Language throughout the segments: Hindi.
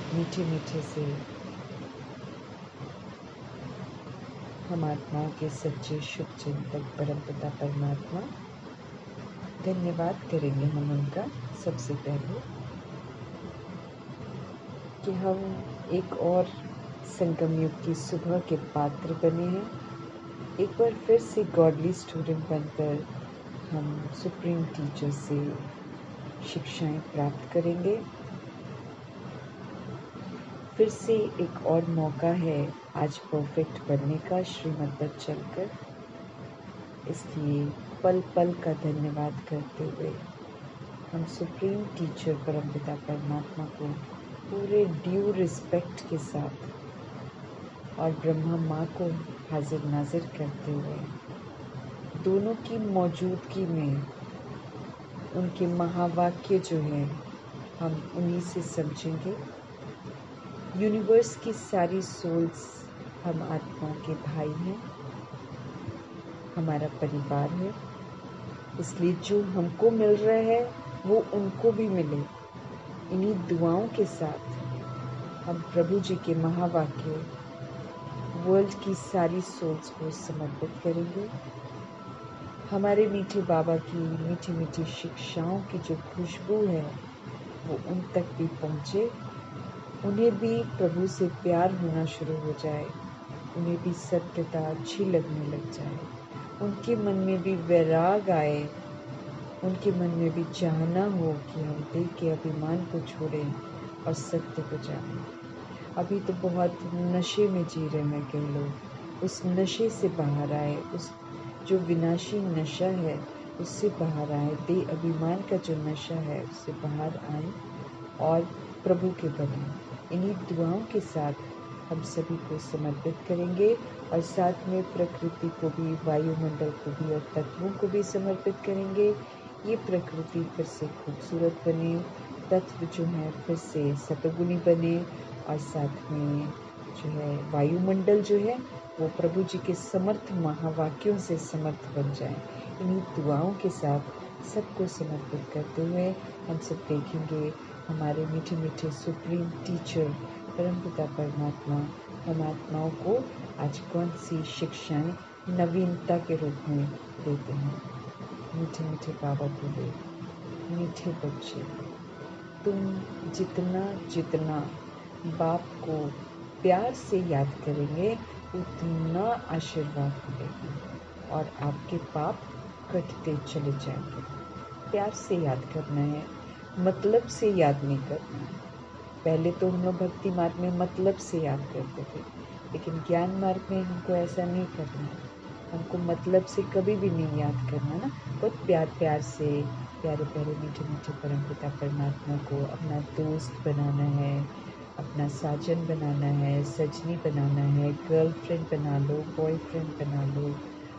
मीठे मीठे से हम आत्माओं के सच्चे शुभ चिंतक परमपिता परमात्मा धन्यवाद करेंगे हम उनका सबसे पहले कि हम एक और संगम युग की सुबह के पात्र बने हैं। एक बार फिर से गॉडली स्टूडेंट बनकर हम सुप्रीम टीचर से शिक्षाएं प्राप्त करेंगे। फिर से एक और मौका है आज परफेक्ट बनने का श्रीमद् पर चलकर, इसलिए पल पल का धन्यवाद करते हुए हम सुप्रीम टीचर परमपिता परमात्मा को पूरे ड्यू रिस्पेक्ट के साथ और ब्रह्मा माँ को हाजिर नाजिर करते हुए दोनों की मौजूदगी में उनके महावाक्य जो है हम उन्हीं से समझेंगे। यूनिवर्स की सारी सोल्स हम आत्माओं के भाई हैं, हमारा परिवार है, इसलिए जो हमको मिल रहा है वो उनको भी मिले। इन्हीं दुआओं के साथ हम प्रभु जी के महावाक्य वर्ल्ड की सारी सोल्स को समर्पित करेंगे। हमारे मीठे बाबा की मीठी मीठी शिक्षाओं की जो खुशबू है वो उन तक भी पहुँचे, उन्हें भी प्रभु से प्यार होना शुरू हो जाए, उन्हें भी सत्यता अच्छी लगने लग जाए, उनके मन में भी वैराग आए, उनके मन में भी चाहना हो कि हम देह के अभिमान को छोड़ें और सत्य को जानें। अभी तो बहुत नशे में जी रहे हैं कई लोग, उस नशे से बाहर आए, उस जो विनाशी नशा है उससे बाहर आए, देह अभिमान का जो नशा है उससे बाहर आए और प्रभु के बने। इन्हीं दुआओं के साथ हम सभी को समर्पित करेंगे और साथ में प्रकृति को भी, वायुमंडल को भी और तत्वों को भी समर्पित करेंगे। ये प्रकृति फिर से खूबसूरत बने, तत्व जो है फिर से सतगुणी बने और साथ में जो है वायुमंडल जो है वो प्रभु जी के समर्थ महावाक्यों से समर्थ बन जाए। इन्हीं दुआओं के साथ सबको समर्पित करते हुए हम सब देखेंगे हमारे मीठे मीठे सुप्रीम टीचर परमपिता परमात्मा हम आत्माओं को आज कौन सी शिक्षाएं नवीनता के रूप में देते हैं। मीठे मीठे बाबा बोले, मीठे बच्चे, तुम जितना जितना बाप को प्यार से याद करेंगे उतना आशीर्वाद मिलेगा और आपके पाप कटते चले जाएंगे। प्यार से याद करना है, मतलब से याद नहीं करना है। पहले तो हम लोग भक्ति मार्ग में मतलब से याद करते थे, लेकिन ज्ञान मार्ग में हमको ऐसा नहीं करना है। हमको मतलब से कभी भी नहीं याद करना ना, बहुत प्यार प्यार से प्यारे प्यारे मीठे मीठे परमपिता परमात्मा को अपना दोस्त बनाना है, अपना साजन बनाना है, सजनी बनाना है, गर्लफ्रेंड बना लो, बॉयफ्रेंड बना लो,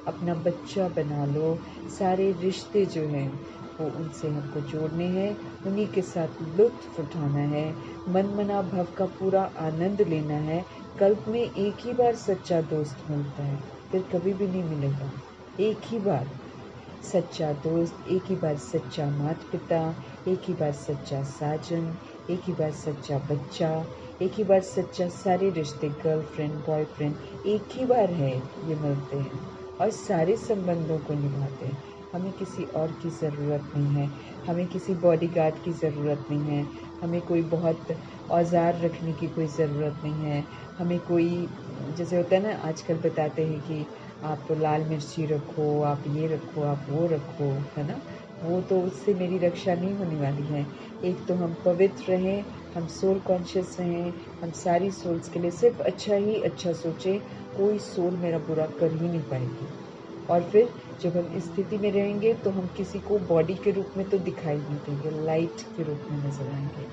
अपना बच्चा बना लो। सारे रिश्ते जो हैं वो उनसे हमको जोड़ने हैं, उन्हीं के साथ लुत्फ उठाना है, मन मना भव का पूरा आनंद लेना है। कल्प में एक ही बार सच्चा दोस्त मिलता है, फिर कभी भी नहीं मिलेगा। एक ही बार सच्चा दोस्त, एक ही बार सच्चा माता पिता, एक ही बार सच्चा साजन, एक ही बार सच्चा बच्चा, एक ही बार सच्चा सारे रिश्ते, गर्लफ्रेंड बॉयफ्रेंड, एक ही बार है ये मिलते हैं और सारे संबंधों को निभाते हैं। हमें किसी और की ज़रूरत नहीं है, हमें किसी बॉडीगार्ड की ज़रूरत नहीं है, हमें कोई बहुत औजार रखने की कोई ज़रूरत नहीं है, हमें कोई जैसे होता है ना आजकल बताते हैं कि आप लाल मिर्ची रखो, आप ये रखो, आप वो रखो, है ना। वो तो उससे मेरी रक्षा नहीं होने वाली है। एक तो हम पवित्र रहें, हम सोल कॉन्शियस रहें, हम सारी सोल्स के लिए सिर्फ अच्छा ही अच्छा सोचें, कोई सोल मेरा बुरा कर ही नहीं पाएगी। और फिर जब हम इस स्थिति में रहेंगे तो हम किसी को बॉडी के रूप में तो दिखाई नहीं देंगे, लाइट के रूप में नजर आएंगे।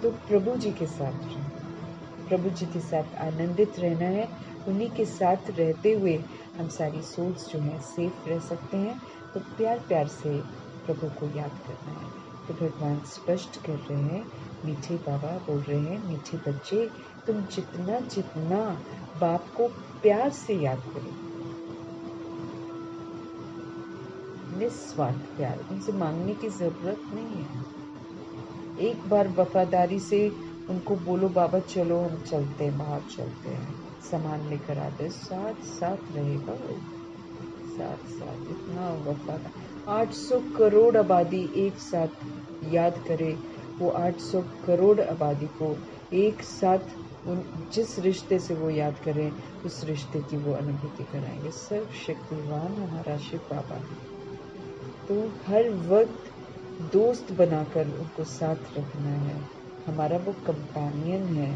तो प्रभु जी के साथ रहें, प्रभु जी के साथ आनंदित रहना है। उन्हीं के साथ रहते हुए हम सारी सोल्स जो हैं सेफ रह सकते हैं। तो प्यार प्यार से प्रभु को याद करना है। तो भगवान स्पष्ट कर रहे हैं, मीठे बाबा बोल रहे हैं, मीठे बच्चे, तुम जितना जितना बाप को प्यार से याद करो, निस्वार्थ प्यार, उनसे मांगने की जरूरत नहीं है। एक बार वफादारी से उनको बोलो बाबा चलो हम चलते हैं, बाहर चलते हैं, सामान लेकर आते, साथ साथ रहेगा वो, साथ साथ। इतना वफादार। 800 करोड़ आबादी एक साथ याद करे, वो 800 करोड़ आबादी को एक साथ उन जिस रिश्ते से वो याद करें उस रिश्ते की वो अनुभूति कराएंगे। सर्वशक्तिवान हमारा शिव बाबा है, तो हर वक्त दोस्त बनाकर उनको साथ रखना है। हमारा वो कंपेनियन है।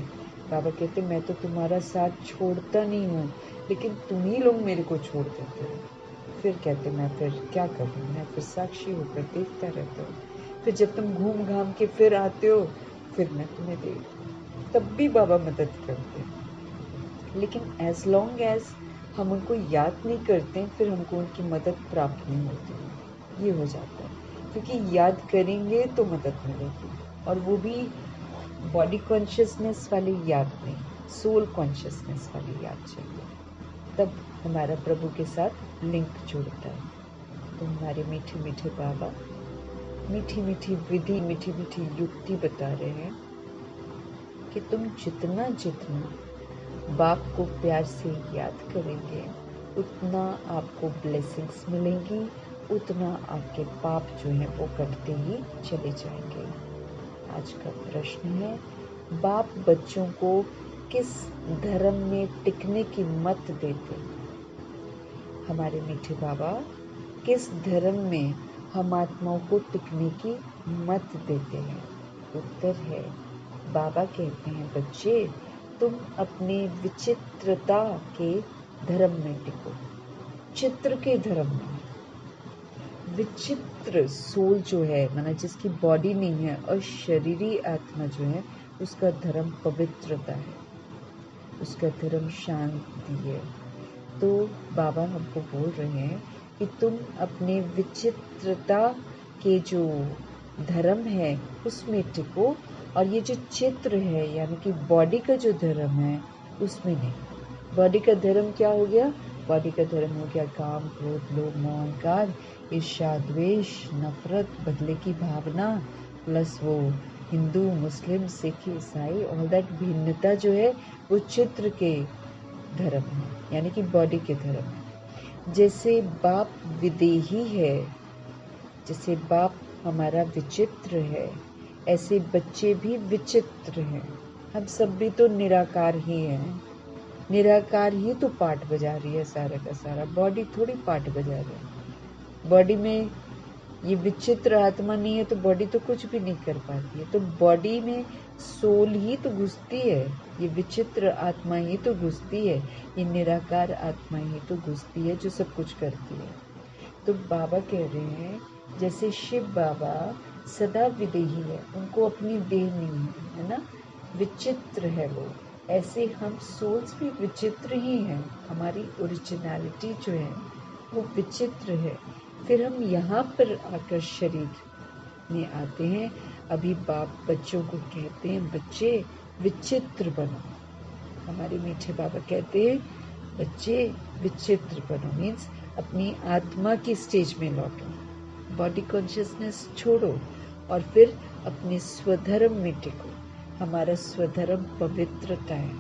बाबा कहते मैं तो तुम्हारा साथ छोड़ता नहीं हूँ, लेकिन तुम ही लोग मेरे को छोड़ देते हो। फिर कहते मैं फिर क्या करूँ, मैं फिर साक्षी होकर देखता रहता हूँ। फिर जब तुम घूम घाम के फिर आते हो, फिर मैं तुम्हें देख, तब भी बाबा मदद करते हैं। लेकिन एज लॉन्ग एज हम उनको याद नहीं करते, फिर हमको उनकी मदद प्राप्त नहीं होती। ये हो जाता है, क्योंकि याद करेंगे तो मदद मिलेगी, और वो भी बॉडी कॉन्शियसनेस वाली याद नहीं, सोल कॉन्शियसनेस वाली याद चाहिए। तब हमारा प्रभु के साथ लिंक जुड़ता है। तो हमारे मीठे मीठे बाबा मीठी मीठी विधि, मीठी मीठी युक्ति बता रहे हैं कि तुम जितना जितना बाप को प्यार से याद करेंगे, उतना आपको ब्लेसिंग्स मिलेंगी, उतना आपके पाप जो हैं वो कटते ही चले जाएंगे। आज का प्रश्न है, बाप बच्चों को किस धर्म में टिकने की मत देते? हमारे मीठे बाबा किस धर्म में हम आत्माओं को टिकने की मत देते हैं? उत्तर है, बाबा कहते हैं बच्चे तुम अपने विचित्रता के धर्म में टिको। चित्र के धर्म में, विचित्र सोल जो है, माना जिसकी बॉडी नहीं है और शरीरी आत्मा जो है, उसका धर्म पवित्रता है, उसका धर्म शांति है। तो बाबा हमको बोल रहे हैं कि तुम अपने विचित्रता के जो धर्म है उसमें टिको, और ये जो चित्र है यानी कि बॉडी का जो धर्म है उसमें नहीं। बॉडी का धर्म क्या हो गया? बॉडी का धर्म हो गया काम, क्रोध, लोभ, मोह, अहंकार, ईर्ष्या, द्वेष, नफरत, बदले की भावना, प्लस वो हिंदू, मुस्लिम, सिख, ईसाई, ऑल दैट भिन्नता जो है वो चित्र के धर्म है, यानी कि बॉडी के धर्म है। जैसे बाप विदेही है, जैसे बाप हमारा विचित्र है, ऐसे बच्चे भी विचित्र हैं। हम सब भी तो निराकार ही हैं। निराकार ही तो पार्ट बजा रही है सारा का सारा, बॉडी थोड़ी पार्ट बजा रही है। बॉडी में ये विचित्र आत्मा नहीं है तो बॉडी तो कुछ भी नहीं कर पाती है। तो बॉडी में सोल ही तो घुसती है, ये विचित्र आत्मा ही तो घुसती है, ये निराकार आत्मा ही तो घुसती है जो सब कुछ करती है। तो बाबा कह रहे हैं जैसे शिव बाबा सदा विदेही है, उनको अपनी देह नहीं है ना, विचित्र है वो, ऐसे हम सोल्स भी विचित्र ही हैं। हमारी ओरिजिनलिटी जो है वो विचित्र है। फिर हम यहाँ पर आकर शरीर में आते हैं। अभी बाप बच्चों को कहते हैं बच्चे विचित्र बनो। हमारे मीठे बाबा कहते हैं बच्चे विचित्र बनो, मीन्स अपनी आत्मा की स्टेज में लौटो, बॉडी कॉन्शियसनेस छोड़ो और फिर अपने स्वधर्म में टिको। हमारा स्वधर्म पवित्रता है,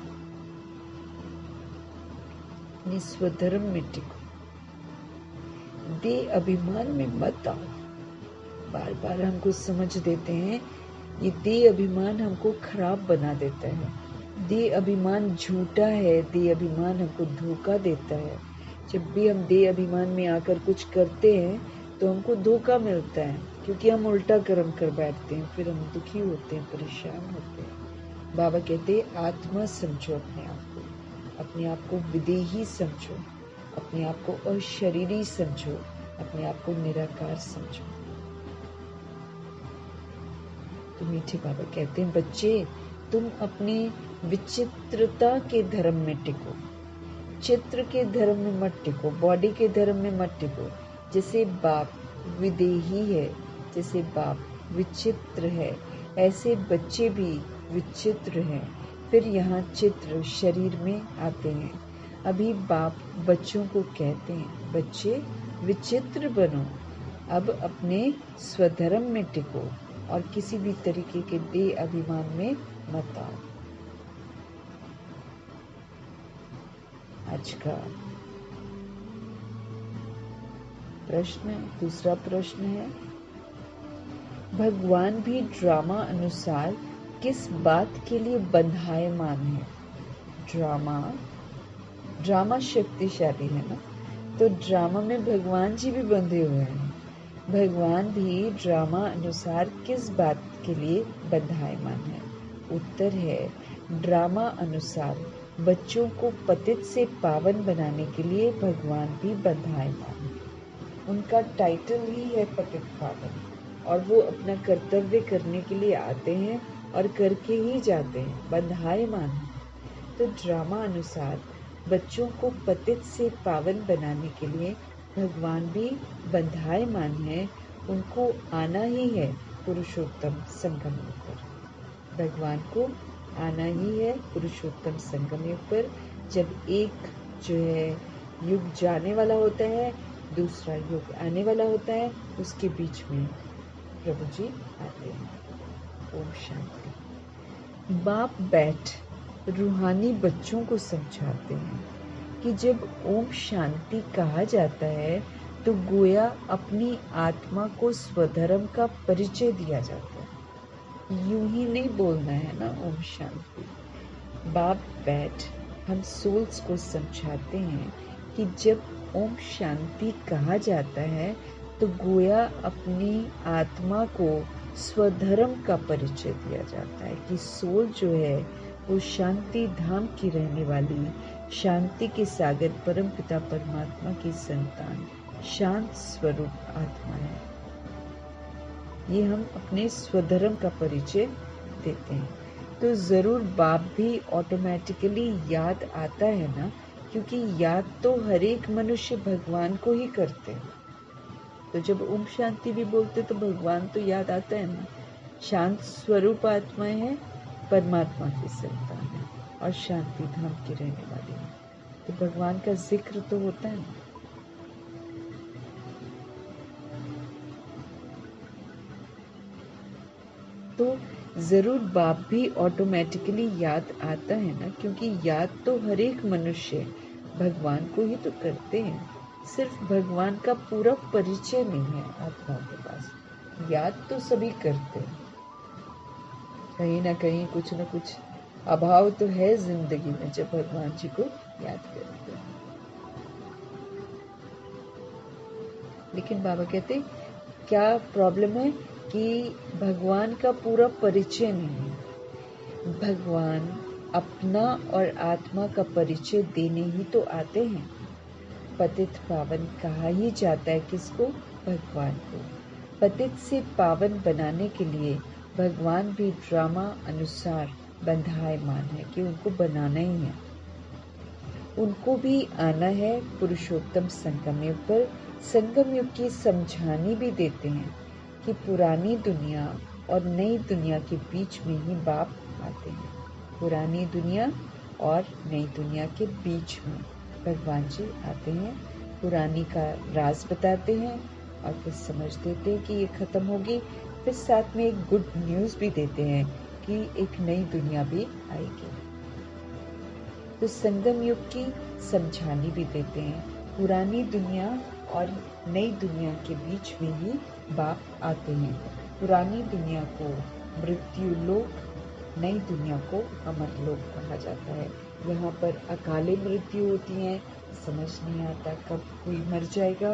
अपने स्वधर्म में टिको, दे अभिमान में मत आओ। बार बार हमको समझ देते हैं ये दे अभिमान हमको खराब बना देता है। दे अभिमान झूठा है, दे अभिमान हमको धोखा देता है। जब भी हम दे अभिमान में आकर कुछ करते हैं तो हमको धोखा मिलता है, क्योंकि हम उल्टा कर्म कर बैठते हैं, फिर हम दुखी होते हैं, परेशान होते हैं। बाबा कहते हैं आत्मा समझो अपने आप को विदेही समझो, अपने आप को अशरीरी समझो, अपने आप को निराकार समझो। तो मीठे बाबा कहते हैं बच्चे तुम अपनी विचित्रता के धर्म में टिको, चित्र के धर्म में मत टिको, बॉडी के धर्म में मत टिको। जैसे बाप विदेही है, जैसे बाप विचित्र है, ऐसे बच्चे भी विचित्र हैं। फिर यहाँ चित्र शरीर में आते हैं। अभी बाप बच्चों को कहते हैं बच्चे विचित्र बनो, अब अपने स्वधर्म में टिको और किसी भी तरीके के दे अभिमान में मत आओ। आज का दूसरा प्रश्न है, भगवान भी ड्रामा अनुसार किस बात के लिए बंधायमान है? ड्रामा शक्तिशाली है ना, तो ड्रामा में भगवान जी भी बंधे हुए हैं। भगवान भी ड्रामा अनुसार किस बात के लिए बंधायमान है? उत्तर है, ड्रामा अनुसार बच्चों को पतित से पावन बनाने के लिए भगवान भी बंधायमान है। उनका टाइटल ही है पतित पावन, और वो अपना कर्तव्य करने के लिए आते हैं और करके ही जाते हैं, बंधायमान है। तो ड्रामा अनुसार बच्चों को पतित से पावन बनाने के लिए भगवान भी बंधायमान है। उनको आना ही है पुरुषोत्तम संगम पर। भगवान को आना ही है पुरुषोत्तम संगम युग पर। जब एक जो है युग जाने वाला होता है, दूसरा युग आने वाला होता है, उसके बीच में प्रभु जी आते हैं। ओम शांति। बाप बैठ रूहानी बच्चों को समझाते हैं कि जब ओम शांति कहा जाता है तो गोया अपनी आत्मा को स्वधर्म का परिचय दिया जाता है। यूं ही नहीं बोलना है ना ओम शांति। बाप बैठ हम सोल्स को समझाते हैं कि जब ओम शांति कहा जाता है तो गोया अपनी आत्मा को स्वधर्म का परिचय दिया जाता है कि सोल जो है वो शांति धाम की रहने वाली, शांति के सागर परम पिता परमात्मा की संतान, शांत स्वरूप आत्मा है। ये हम अपने स्वधर्म का परिचय देते हैं। तो जरूर बाप भी ऑटोमेटिकली याद आता है ना, क्योंकि याद तो हर एक मनुष्य भगवान को ही करते हैं। तो जब ओम शांति भी बोलते तो भगवान तो याद आता है ना। शांत स्वरूप आत्माएं हैं, परमात्मा की संतान है और शांति धाम की रहने वाली है, तो भगवान का जिक्र तो होता है ना। तो जरूर बाप भी ऑटोमेटिकली याद आता है ना, क्योंकि याद तो हर एक मनुष्य भगवान को ही तो करते हैं। सिर्फ भगवान का पूरा परिचय नहीं है आत्माओं के पास। याद तो सभी करते हैं, कहीं ना कहीं कुछ न कुछ अभाव तो है जिंदगी में जब भगवान जी को याद करते हैं। लेकिन बाबा कहते क्या प्रॉब्लम है कि भगवान का पूरा परिचय नहीं है। भगवान अपना और आत्मा का परिचय देने ही तो आते हैं। पतित पावन कहा ही जाता है किसको? भगवान को। पतित से पावन बनाने के लिए भगवान भी ड्रामा अनुसार बंधायमान है कि उनको बनाना ही है। उनको भी आना है पुरुषोत्तम संगम युग पर। संगम युग की समझानी भी देते हैं कि पुरानी दुनिया और नई दुनिया के बीच में ही बाप आते हैं। पुरानी दुनिया और नई दुनिया के बीच में भगवान जी आते हैं, पुरानी का राज बताते हैं और फिर समझ देते हैं कि ये खत्म होगी। फिर साथ में एक गुड न्यूज़ भी देते हैं कि एक नई दुनिया भी आएगी। तो संगम युग की समझानी भी देते हैं। पुरानी दुनिया और नई दुनिया के बीच में ही बाप आते हैं। पुरानी दुनिया को मृत्यु लोक, नई दुनिया को अमर लोक कहा जाता है। यहाँ पर अकाले मृत्यु होती है, समझ नहीं आता कब कोई मर जाएगा,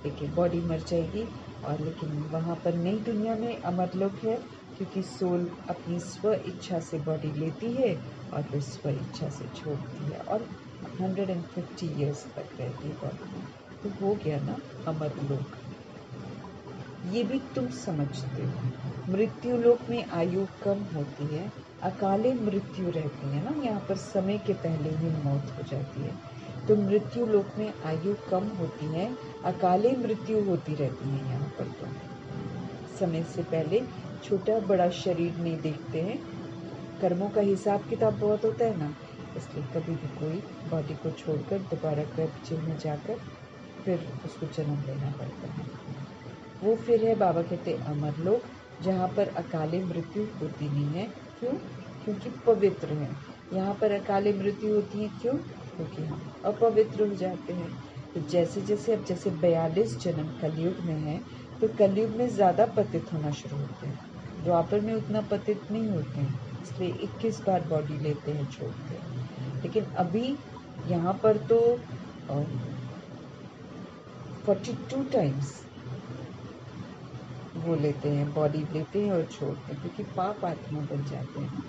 लेकिन बॉडी मर जाएगी। और लेकिन वहाँ पर नई दुनिया में अमर लोक है, क्योंकि सोल अपनी स्व इच्छा से बॉडी लेती है और फिर स्व इच्छा से छोड़ती है और 150 ईयर्स तक रहती है बॉडी में। तो हो गया ना अमर लोक। ये भी तुम समझते हो। मृत्यु लोक में आयु कम होती है, अकाले मृत्यु रहती है ना, यहाँ पर समय के पहले ही मौत हो जाती है। तो मृत्यु लोक में आयु कम होती है, अकाले मृत्यु होती रहती है। यहाँ पर तो समय से पहले छोटा बड़ा शरीर नहीं देखते हैं। कर्मों का हिसाब किताब बहुत होता है ना, इसलिए कभी भी कोई बॉडी को छोड़कर दोबारा गर्भ में जाकर फिर उसको जन्म लेना पड़ता है। वो फिर है बाबा कहते अमर लोक, जहाँ पर अकाले मृत्यु होती नहीं है। क्यों? क्योंकि पवित्र हैं। यहाँ पर अकाले मृत्यु होती है क्यों? क्योंकि हम अपवित्र हो जाते हैं। तो जैसे जैसे अब जैसे 42 जन्म कलयुग में है, तो कलयुग में ज़्यादा पतित होना शुरू होते हैं। द्वापर में उतना पतित नहीं होते हैं, इसलिए 21 बार बॉडी लेते हैं, छोड़ते हैं। लेकिन अभी यहाँ पर तो 42 टाइम्स वो लेते हैं, बॉडी लेते हैं और छोड़ते हैं, क्योंकि पाप आत्मा बन जाते हैं।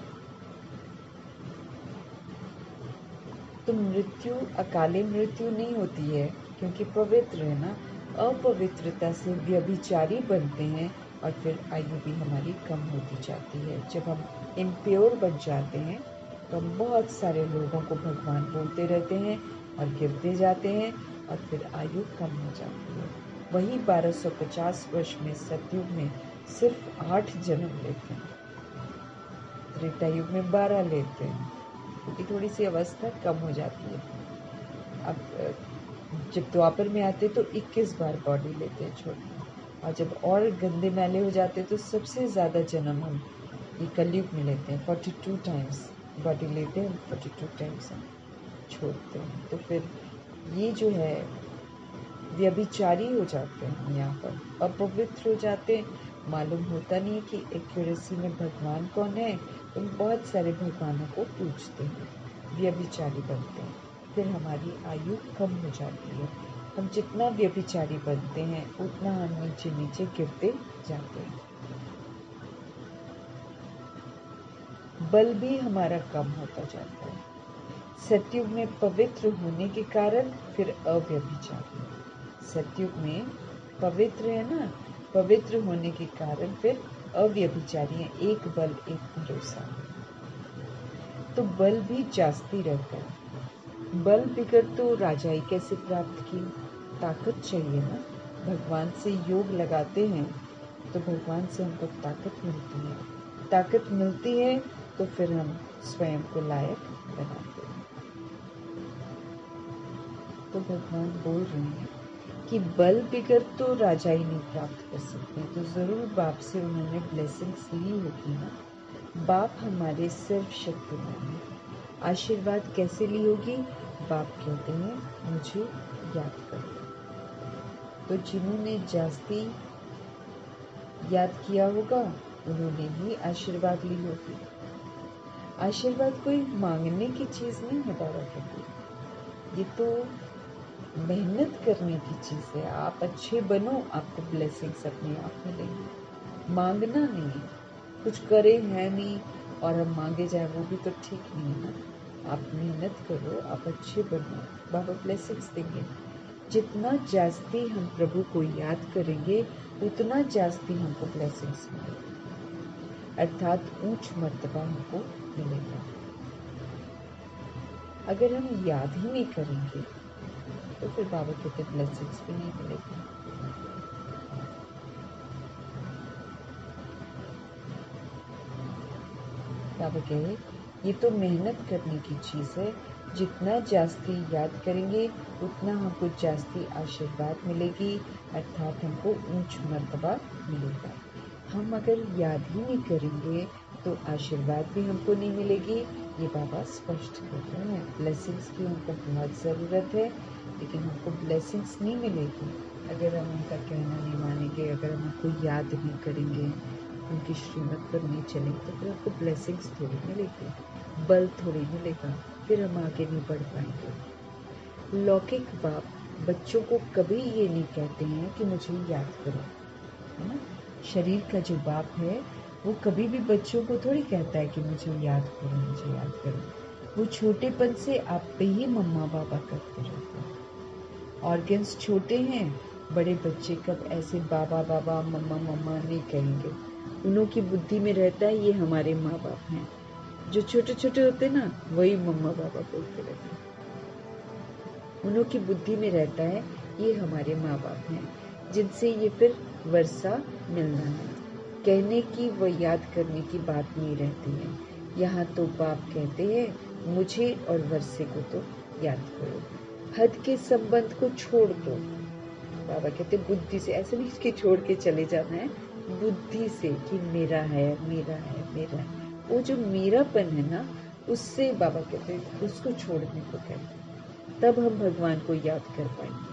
तो मृत्यु अकाले मृत्यु नहीं होती है, क्योंकि पवित्र है ना। अपवित्रता से व्यभिचारी बनते हैं और फिर आयु भी हमारी कम होती जाती है। जब हम इम्प्योर बन जाते हैं तो हम बहुत सारे लोगों को भगवान बोलते रहते हैं और गिरते जाते हैं और फिर आयु कम हो जाती है। वही 1250 वर्ष में सतयुग में सिर्फ 8 जन्म लेते हैं, त्रेता युग में 12 लेते हैं, क्योंकि थोड़ी सी अवस्था कम हो जाती है। अब जब द्वापर में आते तो 21 बार बॉडी लेते हैं, छोड़ते, और जब और गंदे मैले हो जाते तो सबसे ज़्यादा जन्म हम ये कलयुग में लेते हैं। 42 टाइम्स बॉडी लेते हैं, 42 टाइम्स हम छोड़ते हैं। तो फिर ये जो है व्यभिचारी हो जाते हैं, यहाँ पर अपवित्र हो जाते हैं। मालूम होता नहीं कि एक्यूरेसी में भगवान कौन है, तो बहुत सारे भगवानों को पूछते हैं, व्यभिचारी बनते हैं। फिर हमारी आयु कम हो जाती है। हम जितना व्यभिचारी बनते हैं उतना हम नीचे नीचे गिरते जाते हैं। बल भी हमारा कम होता जाता है। सतयुग में पवित्र होने के कारण फिर अव्यभिचारी। सतयुग में पवित्र है ना, पवित्र होने के कारण फिर अव्यभिचारी है। एक बल एक भरोसा, तो बल भी जास्ती रहता है। बल बिगड़ तो राजाई कैसे प्राप्त की? ताकत चाहिए ना। भगवान से योग लगाते हैं तो भगवान से हमको ताकत मिलती है। ताकत मिलती है तो फिर हम स्वयं को लायक बनाते हैं। तो भगवान बोल रहे हैं कि बल बिगड़ तो राजाई नहीं प्राप्त कर सकते, तो ज़रूर बाप से उन्होंने ब्लेसिंग्स ली होगी ना। बाप हमारे सर्वशक्तिमान हैं। आशीर्वाद कैसे ली होगी? बाप कहते हैं मुझे याद करो। तो जिन्होंने जास्ती याद किया होगा उन्होंने ही आशीर्वाद ली होगी। आशीर्वाद कोई मांगने की चीज़ नहीं है बाबा कहते, ये तो मेहनत करने की चीज़ है। आप अच्छे बनो, आपको ब्लेसिंग्स अपने आप मिलेंगी। मांगना नहीं है, कुछ करे है नहीं और हम मांगे जाए वो भी तो ठीक नहीं है ना। आप मेहनत करो, आप अच्छे बनो, बाबा ब्लेसिंग्स देंगे। जितना जास्ती हम प्रभु को याद करेंगे उतना जास्ती हमको ब्लेसिंग्स मिलेगी, अर्थात ऊंच मर्तबा हमको मिलेगा। अगर हम याद ही नहीं करेंगे तो फिर बाबा कहते ब्लेसिंग्स भी नहीं मिलेगी। बाबा कहे ये तो मेहनत करने की चीज़ है, जितना जास्ती याद करेंगे उतना हमको जास्ती आशीर्वाद मिलेगी, अर्थात हमको ऊंच मर्तबा मिलेगा। हम अगर याद ही नहीं करेंगे तो आशीर्वाद भी हमको नहीं मिलेगी। ये बाबा स्पष्ट कर रहे हैं। ब्लेसिंग्स की हमको बहुत ज़रूरत है, लेकिन हमको ब्लेसिंग्स नहीं मिलेगी अगर हम उनका कहना नहीं मानेंगे, अगर हम उनको याद नहीं करेंगे, उनकी श्रीमत पर नहीं चलेंगे, तो फिर आपको ब्लेसिंग्स थोड़ी मिलेगी, बल थोड़ी मिलेगा, फिर हम आगे नहीं बढ़ पाएंगे। लौकिक बाप बच्चों को कभी ये नहीं कहते हैं कि मुझे याद करो, है ना। शरीर का जो बाप है वो कभी भी बच्चों को थोड़ी कहता है कि मुझे याद करो, मुझे याद करो। वो छोटेपन से आप पे ही मम्मा पापा करते रहते हैं। ऑर्गन्स छोटे हैं, बड़े बच्चे कब ऐसे बाबा बाबा मम्मा मम्मा नहीं कहेंगे। उन्हों की बुद्धि में रहता है ये हमारे माँ बाप हैं। जो छोटे छोटे होते हैं ना वही मम्मा पापा बोलते रहते हैं। उन्हों की बुद्धि में रहता है ये हमारे माँ बाप हैं, जिनसे ये फिर वर्षा मिलना है। कहने की व याद करने की बात नहीं रहती है। यहाँ तो बाप कहते हैं मुझे और वर्षे को तो याद करो। हद के संबंध को छोड़ दो। बाबा कहते बुद्धि से, ऐसे नहीं कि छोड़ के चले जाना है, बुद्धि से कि मेरा है मेरा है मेरा है, वो जो मेरापन है ना, उससे बाबा कहते हैं उसको छोड़ने को कहते हैं, तब हम भगवान को याद कर पाएंगे।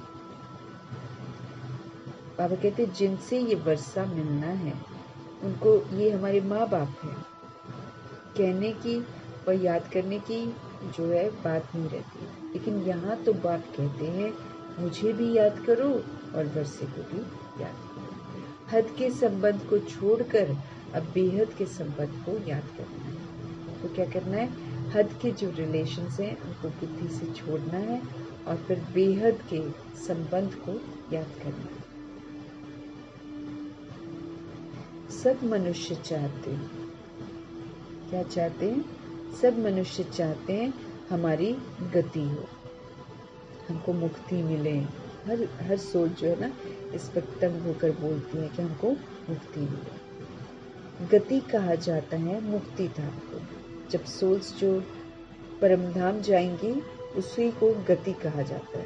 बाबा कहते हैं जिनसे ये वर्षा मिलना है उनको, ये हमारे माँ बाप हैं, कहने की और याद करने की जो है बात नहीं रहती, लेकिन यहाँ तो बाप कहते हैं मुझे भी याद करो और वर्षे को भी याद करो। हद के संबंध को छोड़कर अब बेहद के संबंध को याद करना है। तो क्या करना है, हद के जो रिलेशंस हैं उनको बुद्धि से छोड़ना है और फिर बेहद के संबंध को याद करना है। सब मनुष्य चाहते हैं, क्या चाहते हैं, सब मनुष्य चाहते हैं हमारी गति हो, हमको मुक्ति मिले। हर सोच जो है ना इस पर तंग होकर बोलती है कि हमको मुक्ति मिले। गति कहा जाता है मुक्ति धाम को। जब सोल्स जो परम धाम जाएंगी उसी को गति कहा जाता है,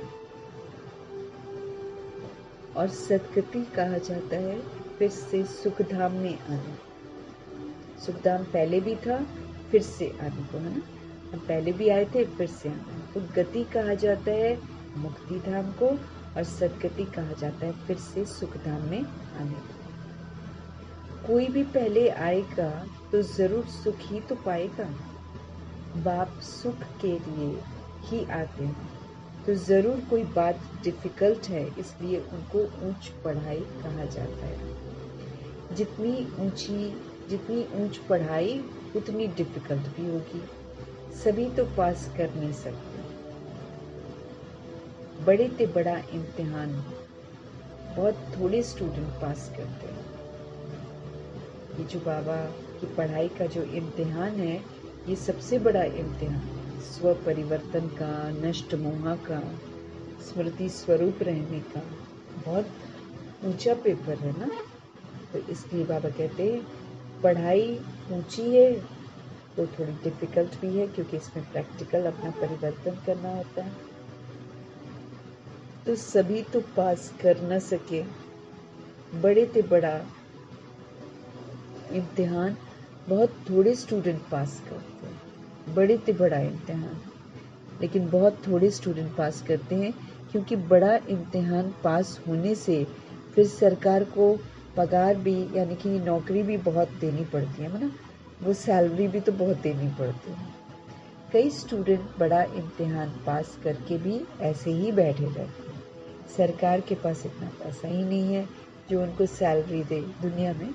और सदगति कहा जाता है फिर से सुख धाम में आना। सुख धाम पहले भी था, फिर से आने को, है ना, हम पहले भी आए थे, फिर से आना। तो गति कहा जाता है मुक्ति धाम को और सदगति कहा जाता है फिर से सुख धाम में आने को। कोई भी पहले आएगा तो जरूर सुख ही तो पाएगा। बाप सुख के लिए ही आते हैं, तो जरूर कोई बात डिफिकल्ट है, इसलिए उनको ऊंच पढ़ाई कहा जाता है। जितनी ऊंच पढ़ाई उतनी डिफिकल्ट भी होगी, सभी तो पास कर नहीं सकते। बड़े ते बड़ा इम्तिहान बहुत थोड़े स्टूडेंट पास करते हैं। ये जो बाबा की पढ़ाई का जो इम्तिहान है, ये सबसे बड़ा इम्तिहान, स्व परिवर्तन का, नष्ट मोह का, स्मृति स्वरूप रहने का बहुत ऊंचा पेपर है ना। तो इसलिए बाबा कहते हैं पढ़ाई ऊंची है तो थोड़ी डिफिकल्ट भी है, क्योंकि इसमें प्रैक्टिकल अपना परिवर्तन करना होता है। तो सभी तो पास कर न सके, बड़े ते बड़ा इम्तिहान बहुत थोड़े स्टूडेंट पास करते हैं। बड़े ते बड़ा इम्तिहान लेकिन बहुत थोड़े स्टूडेंट पास करते हैं, क्योंकि बड़ा इम्तिहान पास होने से फिर सरकार को पगार भी, यानी कि नौकरी भी बहुत देनी पड़ती है ना, वो सैलरी भी तो बहुत देनी पड़ती है। कई स्टूडेंट बड़ा इम्तिहान पास करके भी ऐसे ही बैठे रहते हैं। सरकार के पास इतना पैसा ही नहीं है जो उनको सैलरी दे दुनिया में।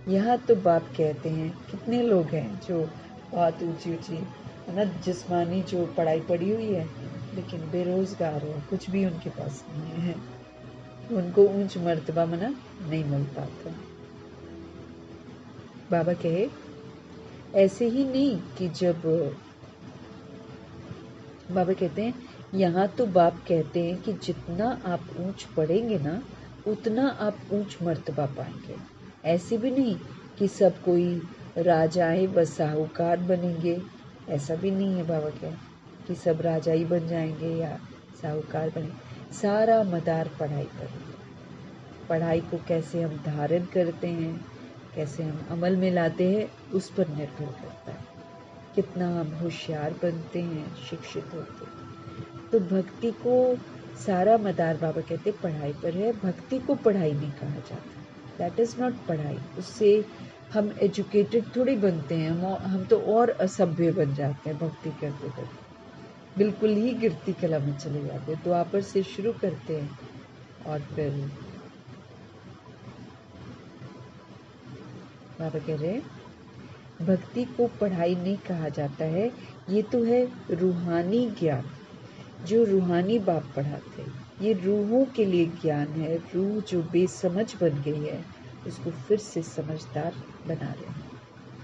यहाँ तो बाप कहते हैं कितने लोग हैं जो बहुत ऊंची है ना, जिस्मानी जो पढ़ाई पढ़ी हुई है लेकिन बेरोजगार है, कुछ भी उनके पास नहीं है, उनको ऊंच मर्तबा मना नहीं मिल पाता। बाबा कहे ऐसे ही नहीं कि जब बाबा कहते हैं, यहाँ तो बाप कहते हैं कि जितना आप ऊंच पढ़ेंगे ना उतना आप ऊंच मर्तबा पाएंगे। ऐसे भी नहीं कि सब कोई राजाएं व साहूकार बनेंगे, ऐसा भी नहीं है। बाबा क्या कि सब राजा ही बन जाएंगे या साहूकार बनेंगे। सारा मदार पढ़ाई पर, पढ़ाई को कैसे हम धारण करते हैं, कैसे हम अमल में लाते हैं, उस पर निर्भर करता है। कितना हम होशियार बनते हैं, शिक्षित होते हैं। तो भक्ति को सारा मदार बाबा कहते पढ़ाई पर है। भक्ति को पढ़ाई नहीं कहा जाता, दैट इज़ नॉट पढ़ाई। उससे हम एजुकेटेड थोड़ी बनते हैं, हम तो और असभ्य बन जाते हैं। भक्ति करते करते बिल्कुल ही गिरती कला में चले जाते हैं। द्वापर से शुरू करते हैं और फिर बाबा कह रहे हैं भक्ति को पढ़ाई नहीं कहा जाता है, ये तो है रूहानी ज्ञान जो रूहानी बाप पढ़ाते हैं। ये रूहों के लिए ज्ञान है। रूह जो बेसमझ बन गई है उसको फिर से समझदार बना रहे हैं।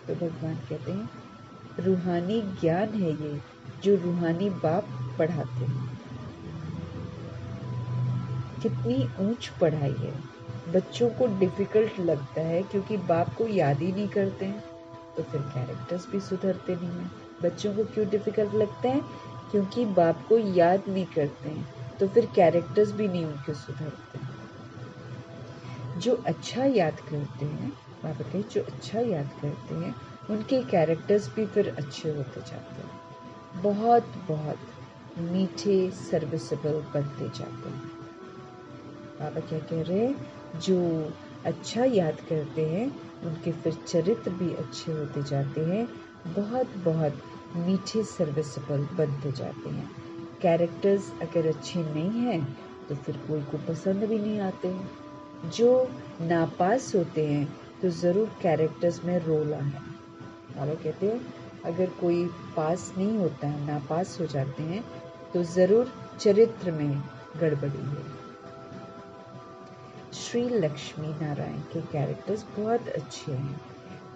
तो भगवान कहते हैं रूहानी ज्ञान है ये जो रूहानी बाप पढ़ाते हैं। कितनी ऊंच पढ़ाई है। बच्चों को डिफिकल्ट लगता है क्योंकि बाप को याद ही नहीं करते हैं, तो फिर कैरेक्टर्स भी सुधरते नहीं हैं। बच्चों को क्यों डिफिकल्ट लगता है? क्योंकि बाप को याद नहीं करते हैं, तो फिर कैरेक्टर्स भी नहीं उनके सुधरते हैं। जो अच्छा याद करते हैं, बाबा कहते जो अच्छा याद करते हैं उनके कैरेक्टर्स भी फिर अच्छे होते जाते हैं, बहुत बहुत मीठे सर्विसेबल बनते जाते हैं। बाबा क्या कह रहे हैं, जो अच्छा याद करते हैं उनके फिर चरित्र भी अच्छे होते जाते हैं, बहुत बहुत मीठे सर्विसेबल बनते जाते हैं। कैरेक्टर्स अगर अच्छे नहीं हैं तो फिर कोई को पसंद भी नहीं आते हैं। जो नापास होते हैं तो ज़रूर कैरेक्टर्स में रोल है। बाबा कहते हैं अगर कोई पास नहीं होता है, नापास हो जाते हैं, तो ज़रूर चरित्र में गड़बड़ी है। श्री लक्ष्मी नारायण के कैरेक्टर्स बहुत अच्छे हैं।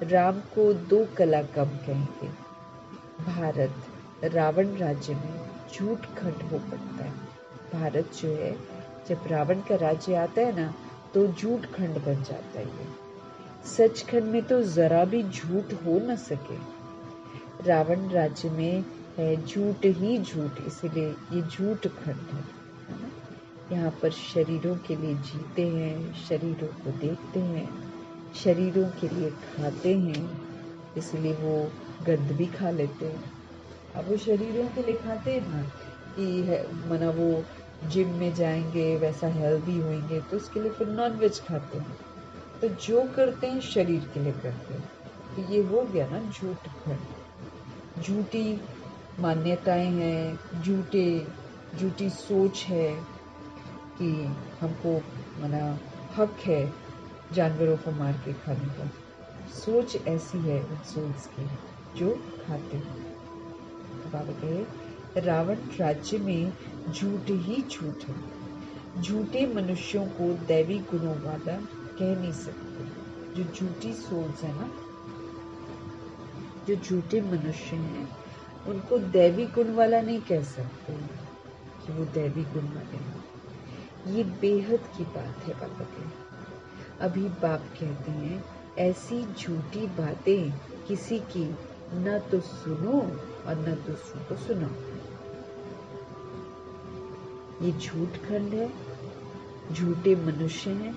राम को दो कला कम कहेंगे। भारत रावण राज्य में झूठ खंड हो पड़ता है। भारत जो है, जब रावण का राज्य आता है ना, तो झूठ खंड बन जाता है। ये सचखंड में तो जरा भी झूठ हो न सके। रावण राज्य में है झूठ ही झूठ, इसीलिए ये झूठ खंड है ना। यहाँ पर शरीरों के लिए जीते हैं, शरीरों को देखते हैं, शरीरों के लिए खाते हैं, इसलिए वो गंद भी खा लेते हैं। अब वो शरीरों के लिए खाते हैं ना कि मना वो जिम में जाएंगे, वैसा हेल्दी होंगे, तो उसके लिए फिर नॉन वेज खाते हैं। तो जो करते हैं शरीर के लिए करते हैं, तो ये हो गया ना झूठ खंड। झूठी मान्यताएं हैं, झूठी सोच है कि हमको मना हक है जानवरों को मार के खाने का। सोच ऐसी है उन सोल्स की जो खाते हैं। तो बाबा कहे रावण राज्य में झूठ ही झूठ है। झूठे मनुष्यों को दैवी गुणों वाला कह नहीं सकते। जो झूठी सोल्स है ना, जो झूठे मनुष्य हैं, उनको दैवी गुण वाला नहीं कह सकते कि वो दैवी गुण वाले हैं। ये बेहद की बात है बाबा के। अभी बाप कहते हैं ऐसी झूठी बातें किसी की न तो सुनो और न दूसरों को सुनाओ। ये झूठ खंड है। झूठे मनुष्य हैं,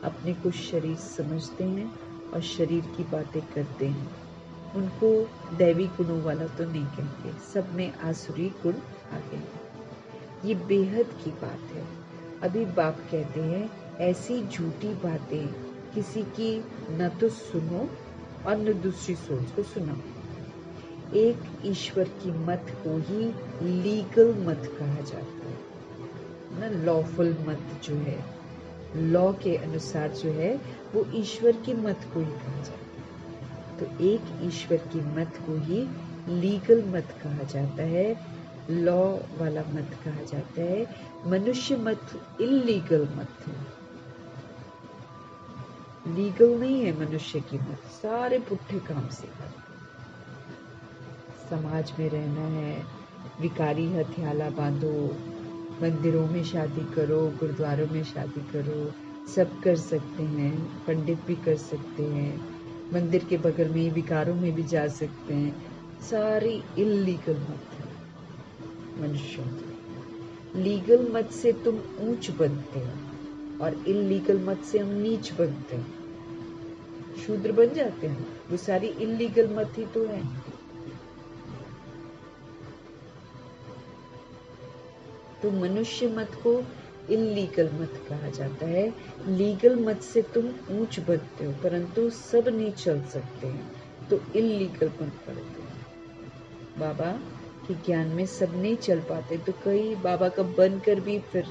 अपने को शरीर समझते हैं और शरीर की बातें करते हैं। उनको दैवी गुणों वाला तो नहीं कहेंगे, सब में आसुरी गुण आ गए। ये बेहद की बात है। अभी बाप कहते हैं ऐसी झूठी बातें किसी की न तो सुनो और न दूसरी सोच को सुनाओ। एक ईश्वर की मत को ही लीगल मत कहा जाता है ना। लॉफुल मत जो है, लॉ के अनुसार जो है, वो ईश्वर की मत को ही कहा जाता है। तो एक ईश्वर की मत को ही लीगल मत कहा जाता है, लॉ वाला मत कहा जाता है। मनुष्य मत इल्लीगल मत है, लीगल नहीं है मनुष्य की मत। सारे पुट्ठे काम से करते। समाज में रहना है, विकारी हथियाला बांधो, मंदिरों में शादी करो, गुरुद्वारों में शादी करो, सब कर सकते हैं। पंडित भी कर सकते हैं, मंदिर के बगल में विकारों में भी जा सकते हैं। सारी इल्लीगल मत है मनुष्यों की। लीगल मत से तुम ऊंच बनते हो और इल्लीगल मत से हम नीच बनते हैं, शूद्र बन जाते हैं। वो सारी इल्लीगल मत ही तो है। तो मनुष्य मत को इल्लीगल मत कहा जाता है। लीगल मत से तुम ऊंच बनते हो, परंतु सब नहीं चल सकते हैं, तो इल्लीगल मत पड़ते हैं। बाबा के ज्ञान में सब नहीं चल पाते, तो कई बाबा का बनकर भी फिर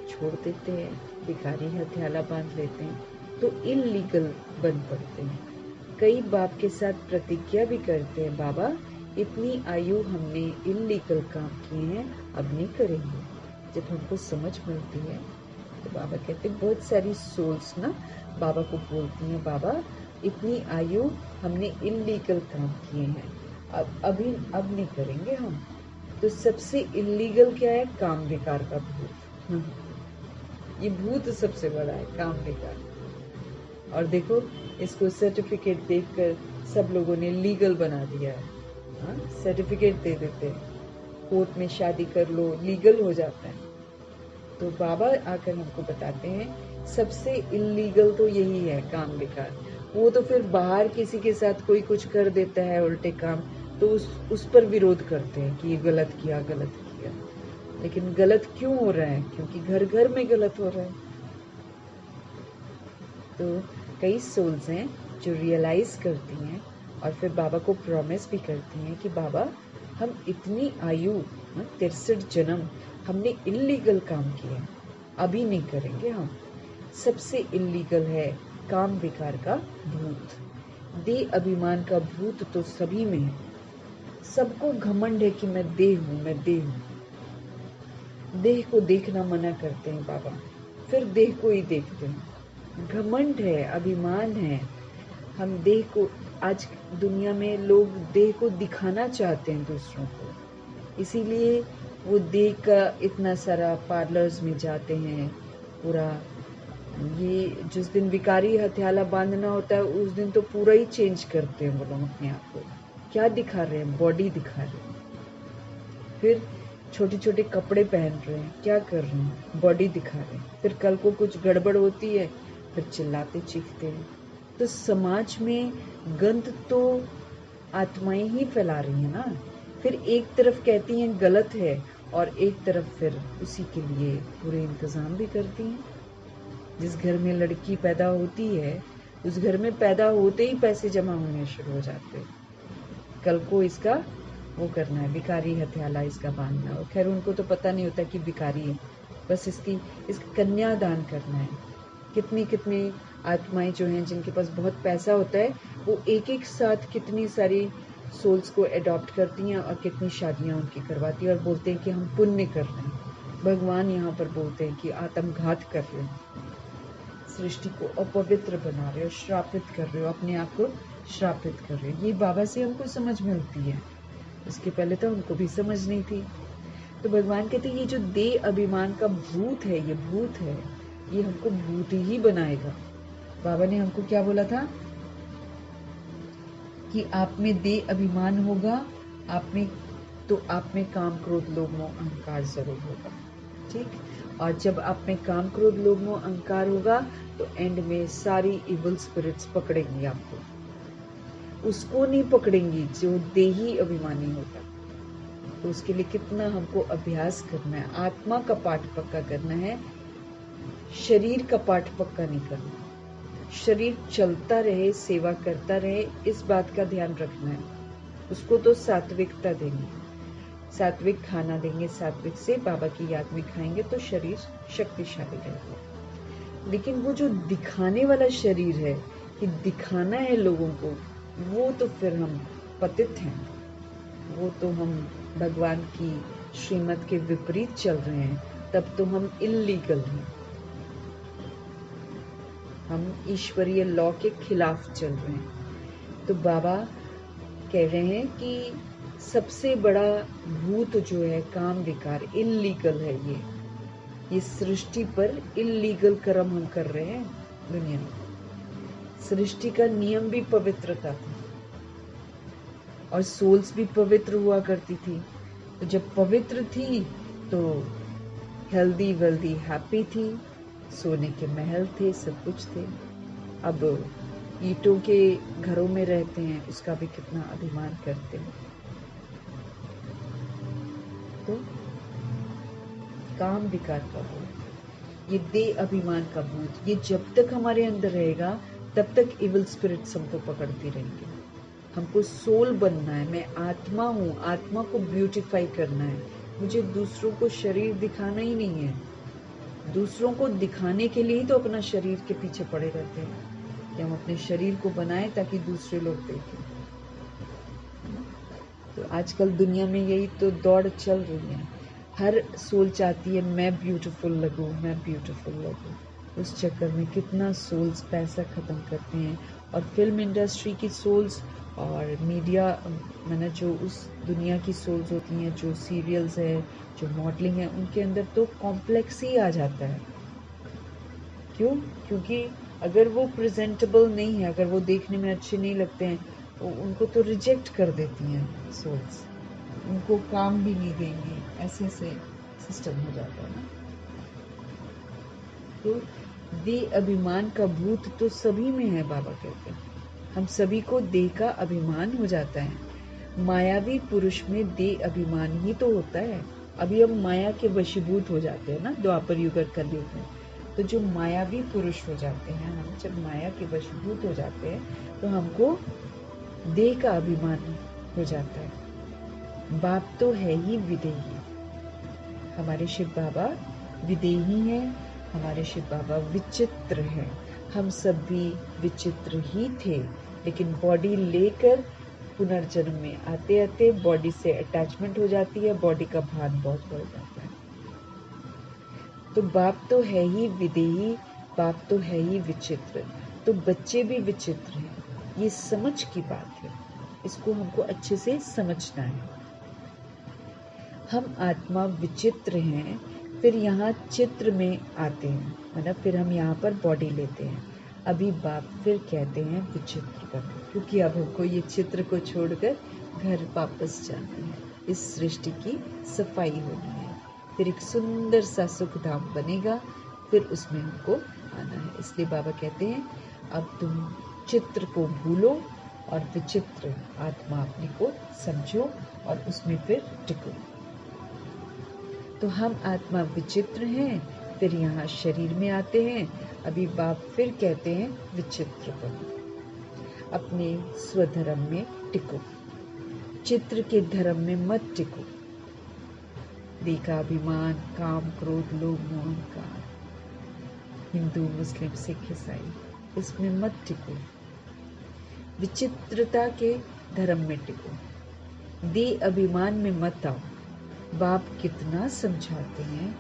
छोड़ देते हैं, भिखारी हथियाला बांध लेते हैं, तो इल्लीगल बन पड़ते हैं। कई बाप के साथ प्रतिज्ञा भी करते हैं, बाबा इतनी आयु हमने इल्लीगल काम किए हैं, अब नहीं करेंगे। जब हमको समझ मिलती है तो बाबा कहते हैं, बहुत सारी सोल्स ना बाबा को बोलती हैं, बाबा इतनी आयु हमने इल्लीगल काम किए हैं, अब नहीं करेंगे हम। तो सबसे इल्लीगल क्या है? काम विकार का भूत। ये भूत सबसे बड़ा है, काम विकार। और देखो, इसको सर्टिफिकेट देखकर सब लोगों ने लीगल बना दिया है। सर्टिफिकेट दे देते हैं, कोर्ट में शादी कर लो, लीगल हो जाता है। तो बाबा आकर हमको बताते हैं सबसे इल्लीगल तो यही है, काम विकार। वो तो फिर बाहर किसी के साथ कोई कुछ कर देता है उल्टे काम, तो उस पर विरोध करते हैं कि ये गलत किया, गलत किया। लेकिन गलत क्यों हो रहा है? क्योंकि घर घर में गलत हो रहा है। तो कई सोल्स हैं जो रियलाइज करती हैं और फिर बाबा को प्रॉमिस भी करती हैं कि बाबा हम इतनी आयु 63 जन्म हमने इल्लीगल काम किए, अभी नहीं करेंगे हम। सबसे इल्लीगल है काम विकार का भूत, देह अभिमान का भूत तो सभी में है। सबको घमंड है कि मैं देह हूं, मैं देह हूं। देह को देखना मना करते हैं बाबा, फिर देह को ही देखते हैं। घमंड है, अभिमान है। हम देह को, आज दुनिया में लोग देह को दिखाना चाहते हैं दूसरों को, इसीलिए वो देह का इतना सारा पार्लर्स में जाते हैं। पूरा ये जिस दिन विकारी हथियाला बांधना होता है उस दिन तो पूरा ही चेंज करते हैं वो लोग अपने आप को। क्या दिखा रहे हैं? बॉडी दिखा रहे हैं। फिर छोटे छोटे कपड़े पहन रहे हैं, क्या कर रहे हैं? बॉडी दिखा रहे हैं। फिर कल को कुछ गड़बड़ होती है, फिर चिल्लाते चीखते हैं। तो समाज में गंद तो आत्माएं ही फैला रही है ना। फिर एक तरफ कहती हैं गलत है और एक तरफ फिर उसी के लिए पूरे इंतजाम भी करती हैं। जिस घर में लड़की पैदा होती है उस घर में पैदा होते ही पैसे जमा होने शुरू हो जाते हैं। कल को इसका वो करना है, विकारी हथियाला इसका बांधना। और खैर उनको तो पता नहीं होता कि विकारी है, बस इसकी कन्यादान करना है। कितनी कितनी आत्माएं जो हैं जिनके पास बहुत पैसा होता है वो एक एक साथ कितनी सारी सोल्स को अडॉप्ट करती हैं और कितनी शादियां उनकी करवाती हैं और बोलते हैं कि हम पुण्य कर रहे हैं। भगवान यहाँ पर बोलते हैं कि आत्मघात कर रहे हो, सृष्टि को अपवित्र बना रहे हो, श्रापित कर रहे हो, अपने आप को श्रापित कर रहे हो। ये बाबा से हमको समझ मिलती है, इसके पहले तो हमको भी समझ नहीं थी। तो भगवान कहते हैं ये जो देह अभिमान का भूत है, ये भूत है, ये हमको भूत ही बनाएगा। बाबा ने हमको क्या बोला था कि आप में देह अभिमान होगा, आप में काम क्रोध लोभ मोह अहंकार जरूर होगा, ठीक। और जब आप में काम क्रोध लोभ मोह अहंकार होगा तो एंड में सारी इविल स्पिरिट्स पकड़ेंगी आपको। उसको नहीं पकड़ेंगी जो देही अभिमानी होगा। तो उसके लिए कितना हमको अभ्यास करना है, आत्मा का पाठ पक्का करना है, शरीर का पाठ पक्का नहीं करना। शरीर चलता रहे, सेवा करता रहे, इस बात का ध्यान रखना है। उसको तो सात्विकता देंगे, सात्विक खाना देंगे, सात्विक से बाबा की याद में खाएंगे तो शरीर शक्तिशाली रहेगा। लेकिन वो जो दिखाने वाला शरीर है कि दिखाना है लोगों को, वो तो फिर हम पतित हैं, वो तो हम भगवान की श्रीमत के विपरीत चल रहे हैं, तब तो हम इल्लीगल हैं, हम ईश्वरीय लॉ के खिलाफ चल रहे हैं। तो बाबा कह रहे हैं कि सबसे बड़ा भूत जो है काम विकार, इल्लीगल है। ये सृष्टि पर इल्लीगल कर्म हम कर रहे हैं दुनिया में। सृष्टि का नियम भी पवित्रता था और सोल्स भी पवित्र हुआ करती थी। तो जब पवित्र थी तो हेल्दी वेल्दी हैप्पी थी, सोने के महल थे, सब कुछ थे। अब ईंटों के घरों में रहते हैं, उसका भी कितना अभिमान करते हैं। तो काम विकार का भूत, ये देह अभिमान का भूत, ये जब तक हमारे अंदर रहेगा तब तक इविल स्पिरिट्स हमको पकड़ती रहेंगे। हमको सोल बनना है, मैं आत्मा हूँ, आत्मा को ब्यूटिफाई करना है। मुझे दूसरों को शरीर दिखाना ही नहीं है। दूसरों को दिखाने के लिए ही तो अपना शरीर के पीछे पड़े रहते हैं कि हम अपने शरीर को बनाएं ताकि दूसरे लोग देखें। तो आजकल दुनिया में यही तो दौड़ चल रही है। हर सोल चाहती है मैं ब्यूटीफुल लगूं, मैं ब्यूटीफुल लगूं। उस चक्कर में कितना सोल्स पैसा ख़त्म करते हैं। और फिल्म इंडस्ट्री की सोल्स और मीडिया मैंने जो उस दुनिया की सोल्स होती हैं, जो सीरियल्स है, जो मॉडलिंग है, उनके अंदर तो कॉम्प्लेक्स ही आ जाता है। क्यों? क्योंकि अगर वो प्रेजेंटेबल नहीं है, अगर वो देखने में अच्छे नहीं लगते हैं, तो उनको तो रिजेक्ट कर देती हैं सोल्स, उनको काम भी नहीं देंगी। ऐसे सिस्टम हो जाता है ना। तो देह अभिमान का भूत तो सभी में है, बाबा कहते हैं। हम सभी को देह का अभिमान हो जाता है। मायावी पुरुष में देह अभिमान ही तो होता है। अभी हम माया के वशीभूत हो जाते हैं ना, द्वापर युग और कलयुग में। तो जो मायावी पुरुष हो जाते हैं, हम जब माया के वशीभूत हो जाते हैं तो हमको देह का अभिमान हो जाता है। बाप तो है ही विदेही। हमारे शिव बाबा विदेही हैं, हमारे शिव बाबा विचित्र हैं। हम सब भी विचित्र ही थे, लेकिन बॉडी लेकर पुनर्जन्म में आते आते बॉडी से अटैचमेंट हो जाती है, बॉडी का भान बहुत बढ़ जाता है। तो बाप तो है ही विदेही, बाप तो है ही विचित्र, तो बच्चे भी विचित्र हैं। ये समझ की बात है, इसको हमको अच्छे से समझना है। हम आत्मा विचित्र हैं, फिर यहाँ चित्र में आते हैं, मतलब फिर हम यहाँ पर बॉडी लेते हैं। अभी बाप फिर कहते हैं विचित्र बनो, क्योंकि अब हमको ये चित्र को छोड़कर घर वापस जाना है। इस सृष्टि की सफाई होनी है, फिर एक सुंदर सा सुखधाम बनेगा, फिर उसमें हमको आना है। इसलिए बाबा कहते हैं अब तुम चित्र को भूलो और विचित्र आत्मा अपने को समझो और उसमें फिर टिको। तो हम आत्मा विचित्र हैं, फिर यहाँ शरीर में आते हैं। अभी बाप फिर कहते हैं विचित्र बनो, अपने स्वधर्म में टिको, चित्र के धर्म में मत टिको। देहाभिमान, काम, क्रोध, लोभ, मोह, अहंकार, हिंदू, मुस्लिम, सिख, ईसाई, इसमें मत टिको। विचित्रता के धर्म में टिको। देह अभिमान में मत आओ। बाप कितना समझाते हैं।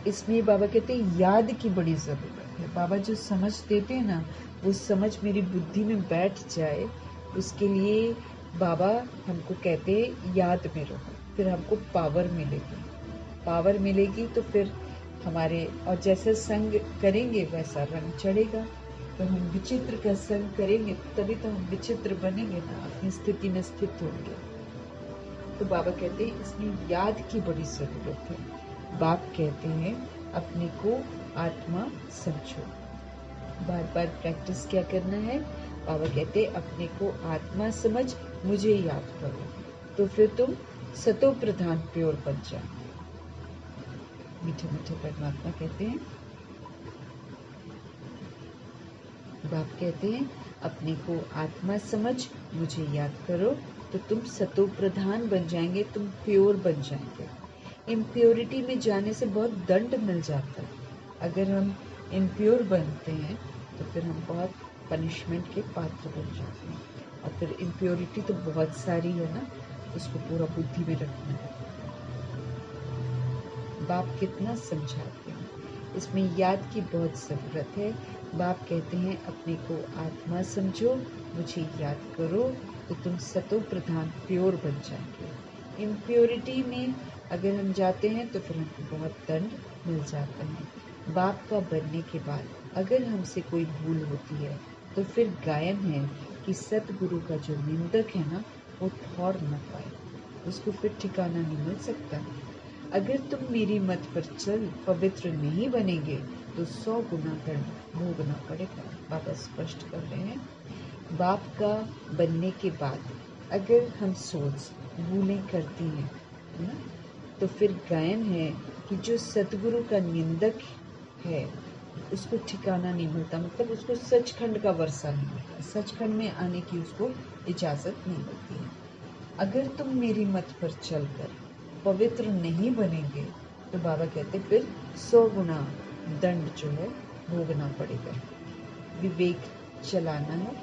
इसमें बाबा कहते हैं याद की बड़ी ज़रूरत है। बाबा जो समझ देते हैं ना, वो समझ मेरी बुद्धि में बैठ जाए, उसके लिए बाबा हमको कहते हैं याद में रहो, फिर हमको पावर मिलेगी। पावर मिलेगी तो फिर हमारे, और जैसा संग करेंगे वैसा रंग चढ़ेगा। तो हम विचित्र का संग करेंगे तभी तो हम विचित्र बनेंगे ना, अपनी स्थिति में स्थित होंगे। तो बाबा कहते हैं इसमें याद की बड़ी जरूरत है। बाप कहते हैं अपने को आत्मा समझो। बार बार प्रैक्टिस क्या करना है? बाबा कहते हैं अपने को आत्मा समझ, मुझे याद करो, तो फिर तुम सतो प्रधान प्योर बन जाओगे। मीठे मीठे परमात्मा कहते हैं, बाप कहते हैं अपने को आत्मा समझ, मुझे याद करो, तो तुम सतो प्रधान बन जाएंगे, तुम प्योर बन जाएंगे। इम्प्योरिटी में जाने से बहुत दंड मिल जाता है। अगर हम इम्प्योर बनते हैं तो फिर हम बहुत पनिशमेंट के पात्र बन जाते हैं। और फिर इम्प्योरिटी तो बहुत सारी है ना, उसको पूरा बुद्धि में रखना है। बाप कितना समझाते हैं, इसमें याद की बहुत ज़रूरत है। बाप कहते हैं अपने को आत्मा समझो, मुझे याद करो, तो तुम सतो प्रधान प्योर बन जाएंगे। इम्प्योरिटी में अगर हम जाते हैं तो फिर हमको बहुत दंड मिल जाता है। बाप का बनने के बाद अगर हमसे कोई भूल होती है तो फिर गायन है कि सतगुरु का जो निंदक है ना, वो ठौर न पाए, उसको फिर ठिकाना नहीं मिल सकता। अगर तुम मेरी मत पर चल पवित्र नहीं बनेंगे तो 100 गुना दंड भोगना पड़ेगा। बाबा स्पष्ट कर रहे हैं। बाप का बनने के बाद अगर हम सोच भूलें करती हैं ना, तो फिर गायन है कि जो सतगुरु का निंदक है उसको ठिकाना नहीं मिलता, मतलब उसको सचखंड का वर्षा नहीं मिलता, सचखंड में आने की उसको इजाज़त नहीं मिलती है। अगर तुम मेरी मत पर चलकर पवित्र नहीं बनेंगे तो बाबा कहते फिर 100 गुना दंड जो है भोगना पड़ेगा। विवेक चलाना है,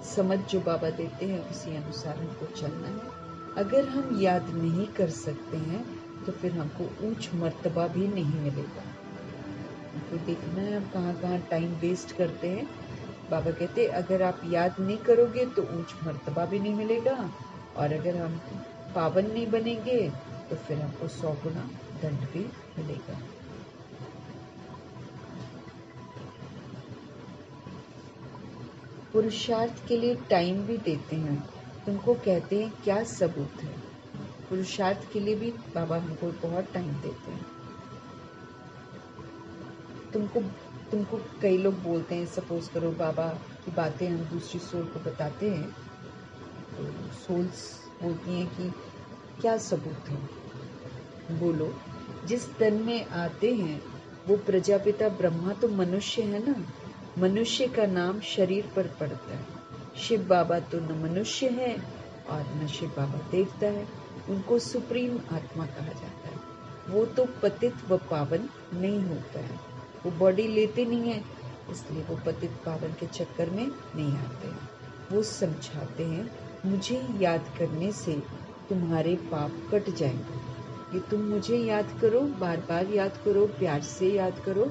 समझ जो बाबा देते हैं उसी अनुसार हमको चलना है। अगर हम याद नहीं कर सकते हैं तो फिर हमको ऊंच मर्तबा भी नहीं मिलेगा। हमको देखना है हम कहाँ कहाँ टाइम वेस्ट करते हैं। बाबा कहते अगर आप याद नहीं करोगे तो ऊंच मर्तबा भी नहीं मिलेगा, और अगर हम पावन नहीं बनेंगे तो फिर हमको 100 गुना दंड भी मिलेगा। पुरुषार्थ के लिए टाइम भी देते हैं। तुमको कहते हैं क्या सबूत है? पुरुषार्थ के लिए भी बाबा हमको बहुत टाइम देते हैं। तुमको कई लोग बोलते हैं, सपोज करो बाबा की बातें हम दूसरी सोल को बताते हैं, तो सोल्स बोलती हैं कि क्या सबूत है, बोलो। जिस तन में आते हैं वो प्रजापिता ब्रह्मा तो मनुष्य है ना, मनुष्य का नाम शरीर पर पड़ता है। शिव बाबा तो न मनुष्य है और न शिव बाबा देवता है, उनको सुप्रीम आत्मा कहा जाता है। वो तो पतित व पावन नहीं होता है, वो बॉडी लेते नहीं है, इसलिए वो पतित पावन के चक्कर में नहीं आते हैं। वो समझाते हैं मुझे याद करने से तुम्हारे पाप कट जाएंगे। कि तुम मुझे याद करो, बार बार याद करो, प्यार से याद करो,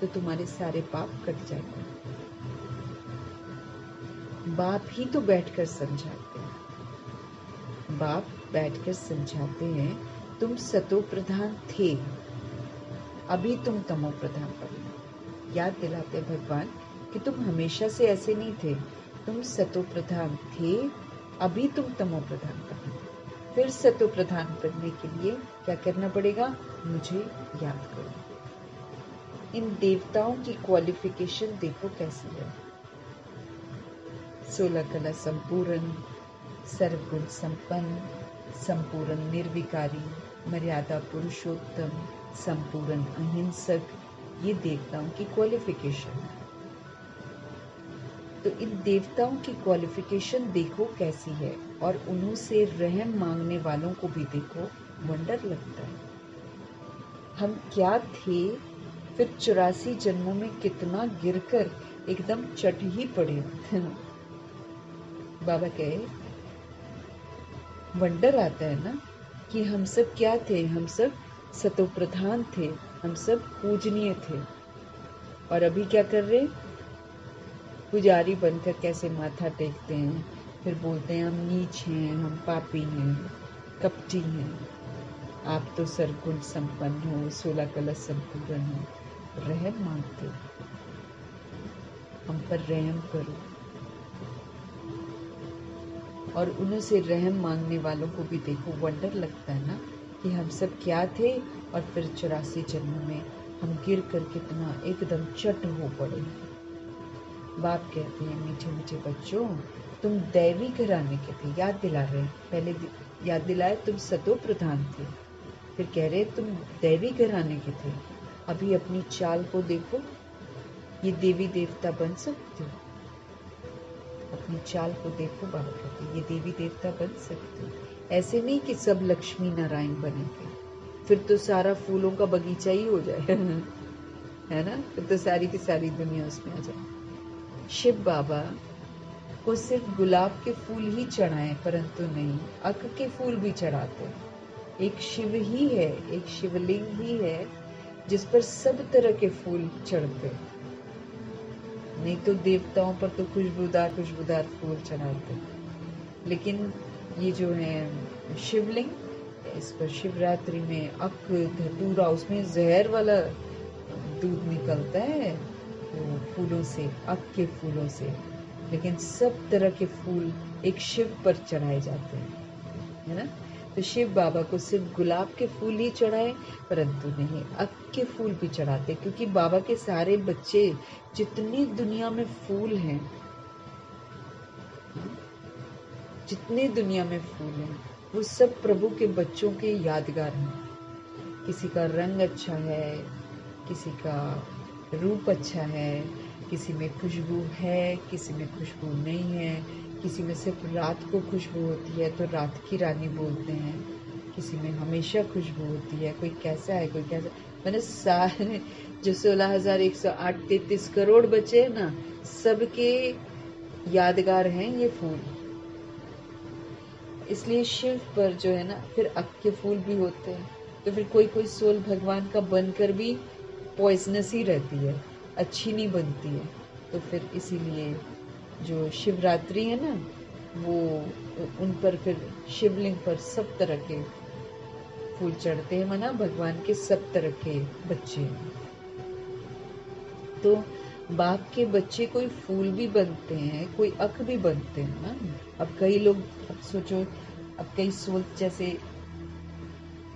तो तुम्हारे सारे पाप कट जाएंगे। बाप ही तो बैठकर समझाते हैं, बाप बैठकर समझाते हैं तुम सतो प्रधान थे, अभी तुम तमो प्रधान बने। याद दिलाते भगवान कि तुम हमेशा से ऐसे नहीं थे, तुम सतो प्रधान थे, अभी तुम तमो प्रधान बने। फिर सतो प्रधान बनने के लिए क्या करना पड़ेगा, मुझे याद करो। इन देवताओं की क्वालिफिकेशन देखो कैसी है, 16 कला संपूर्ण, सर्वगुण संपन्न, संपूर्ण निर्विकारी, मर्यादा पुरुषोत्तम, संपूर्ण अहिंसक, ये देवताओं की क्वालिफिकेशन है। तो इन देवताओं की क्वालिफिकेशन देखो कैसी है, और उन्हों से रहम मांगने वालों को भी देखो, वंडर लगता है। हम क्या थे, फिर 84 जन्मों में कितना गिरकर एकदम चट ही पड़े। बाबा कहे वंडर आता है ना कि हम सब क्या थे, हम सब सतोप्रधान थे, हम सब पूजनीय थे, और अभी क्या कर रहे, पुजारी बनकर कैसे माथा टेकते हैं, फिर बोलते हैं हम नीच हैं, हम पापी हैं, कपटी हैं। आप तो सर्वगुण संपन्न हो, 16 कलश संपूर्ण हो, रहम मांगते, हम पर रहम करो। और उन्हीं से रहम मांगने वालों को भी देखो, वंडर लगता है ना कि हम सब क्या थे, और फिर 84 जन्मों में हम गिर कर कितना एकदम चट हो पड़े। बाप कहते हैं मीठे मीठे बच्चों, तुम दैवी घराने के थे, याद दिला रहे हैं, पहले याद दिलाए तुम सतो प्रधान थे, फिर कह रहे तुम दैवी घराने के थे, अभी अपनी चाल को देखो, ये देवी देवता बन सकते हो, अपनी चाल को देखो। बाबा कहते ये देवी देवता बन सकते हो, ऐसे नहीं कि सब लक्ष्मी नारायण बनेंगे, फिर तो सारा फूलों का बगीचा ही हो जाए है ना, फिर तो सारी की सारी दुनिया उसमें आ जाए। शिव बाबा को सिर्फ गुलाब के फूल ही चढ़ाए, परंतु नहीं, अक के फूल भी चढ़ाते। एक शिव ही है, एक शिवलिंग ही है जिस पर सब तरह के फूल चढ़ते, नहीं तो देवताओं पर तो खुशबूदार खुशबूदार फूल चढ़ाते। लेकिन ये जो है शिवलिंग, इस पर शिवरात्रि में अक धतूरा, उसमें जहर वाला दूध निकलता है वो फूलों से, अक के फूलों से, लेकिन सब तरह के फूल एक शिव पर चढ़ाए जाते हैं, है ना। तो शिव बाबा को सिर्फ गुलाब के फूल ही चढ़ाए, परंतु नहीं, अक के फूल भी चढ़ाते, क्योंकि बाबा के सारे बच्चे जितनी दुनिया में फूल हैं, जितने दुनिया में फूल हैं, वो सब प्रभु के बच्चों के यादगार हैं। किसी का रंग अच्छा है, किसी का रूप अच्छा है, किसी में खुशबू है, किसी में खुशबू नहीं है, किसी में सिर्फ रात को खुशबू होती है तो रात की रानी बोलते हैं, किसी में हमेशा खुशबू होती है, कोई कैसा है कोई कैसा। मैंने सारे जो 16,108 करोड़ बचे हैं ना, सबके यादगार हैं ये फूल। इसलिए शिव पर जो है ना, फिर अक के फूल भी होते हैं, तो फिर कोई कोई सोल भगवान का बनकर भी पॉइजनस ही रहती है, अच्छी नहीं बनती है। तो फिर इसीलिए जो शिवरात्रि है ना, वो उन पर फिर शिवलिंग पर सब तरह के फूल चढ़ते हैं, माना भगवान के सब तरह के बच्चे हैं। तो बाप के बच्चे कोई फूल भी बनते हैं, कोई अक भी बनते हैं ना। अब कई लोग, अब सोचो, अब कई सोच जैसे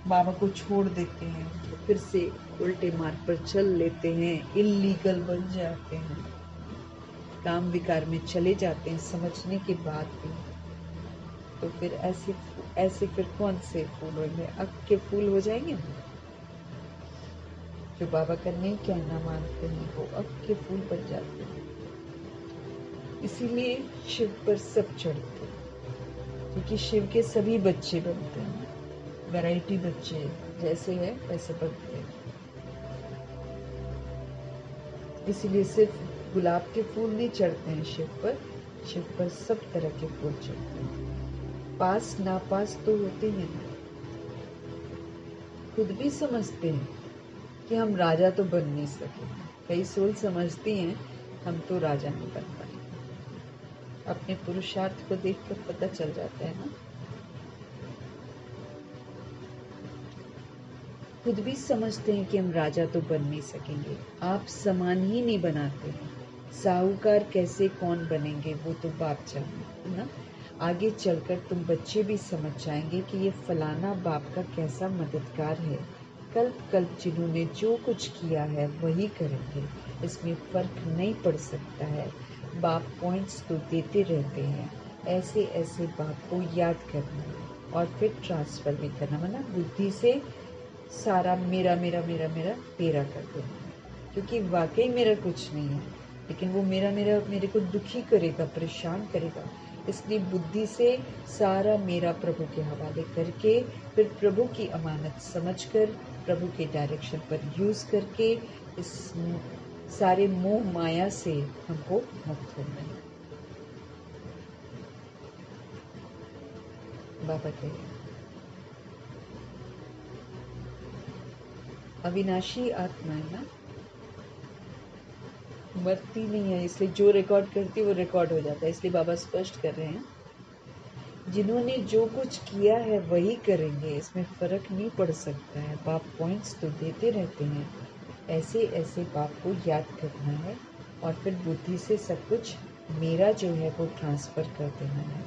बाबा को छोड़ देते हैं, फिर से उल्टे मार्ग पर चल लेते हैं, इल्लीगल बन जाते हैं, काम विकार में चले जाते हैं समझने के बाद भी। तो फिर ऐसे फिर कौन से फूल होंगे? अक के फूल हो जाएंगे ना। जो बाबा का नहीं कहना मानते हैं वो अक के फूल बन जाते हैं। इसीलिए शिव पर सब चढ़ते हैं, क्योंकि शिव के सभी बच्चे बनते हैं, वैरायटी बच्चे जैसे है वैसे बनते हैं। इसीलिए सिर्फ गुलाब के फूल नहीं चढ़ते हैं शिव पर सब तरह के फूल चढ़ते हैं। पास नापास तो होते हैं ना, खुद भी समझते हैं कि हम राजा तो बन नहीं सके। कई सोल समझती हैं हम तो राजा नहीं बन पाए। अपने पुरुषार्थ को देखकर पता चल जाता है ना। खुद भी समझते हैं कि हम राजा तो बन नहीं सकेंगे। आप समान ही नहीं बनाते हैं। साहूकार कैसे कौन बनेंगे वो तो बाप जाने ना। आगे चलकर तुम बच्चे भी समझ जाएंगे कि ये फलाना बाप का कैसा मददगार है। कल्प कल्प जिन्होंने जो कुछ किया है वही करेंगे, इसमें फर्क नहीं पड़ सकता है। बाप पॉइंट्स तो देते रहते हैं, ऐसे ऐसे बाप को याद करना और फिर ट्रांसफर भी करना, मतलब बुद्धि से सारा मेरा मेरा मेरा मेरा तेरा कर देना। क्योंकि वाकई मेरा कुछ नहीं है, लेकिन वो मेरा मेरा मेरे को दुखी करेगा, परेशान करेगा। इसलिए बुद्धि से सारा मेरा प्रभु के हवाले करके, फिर प्रभु की अमानत समझकर, प्रभु के डायरेक्शन पर यूज करके इस सारे मोह माया से हमको मुक्त होना है। बाबा कहिए अविनाशी आत्मा है ना, मरती नहीं है, इसलिए जो रिकॉर्ड करती है वो रिकॉर्ड हो जाता है। इसलिए बाबा स्पष्ट कर रहे हैं जिन्होंने जो कुछ किया है वही करेंगे, इसमें फर्क नहीं पड़ सकता है। बाप पॉइंट्स तो देते रहते हैं, ऐसे ऐसे बाप को याद करना है और फिर बुद्धि से सब कुछ मेरा जो है वो ट्रांसफर कर देना है।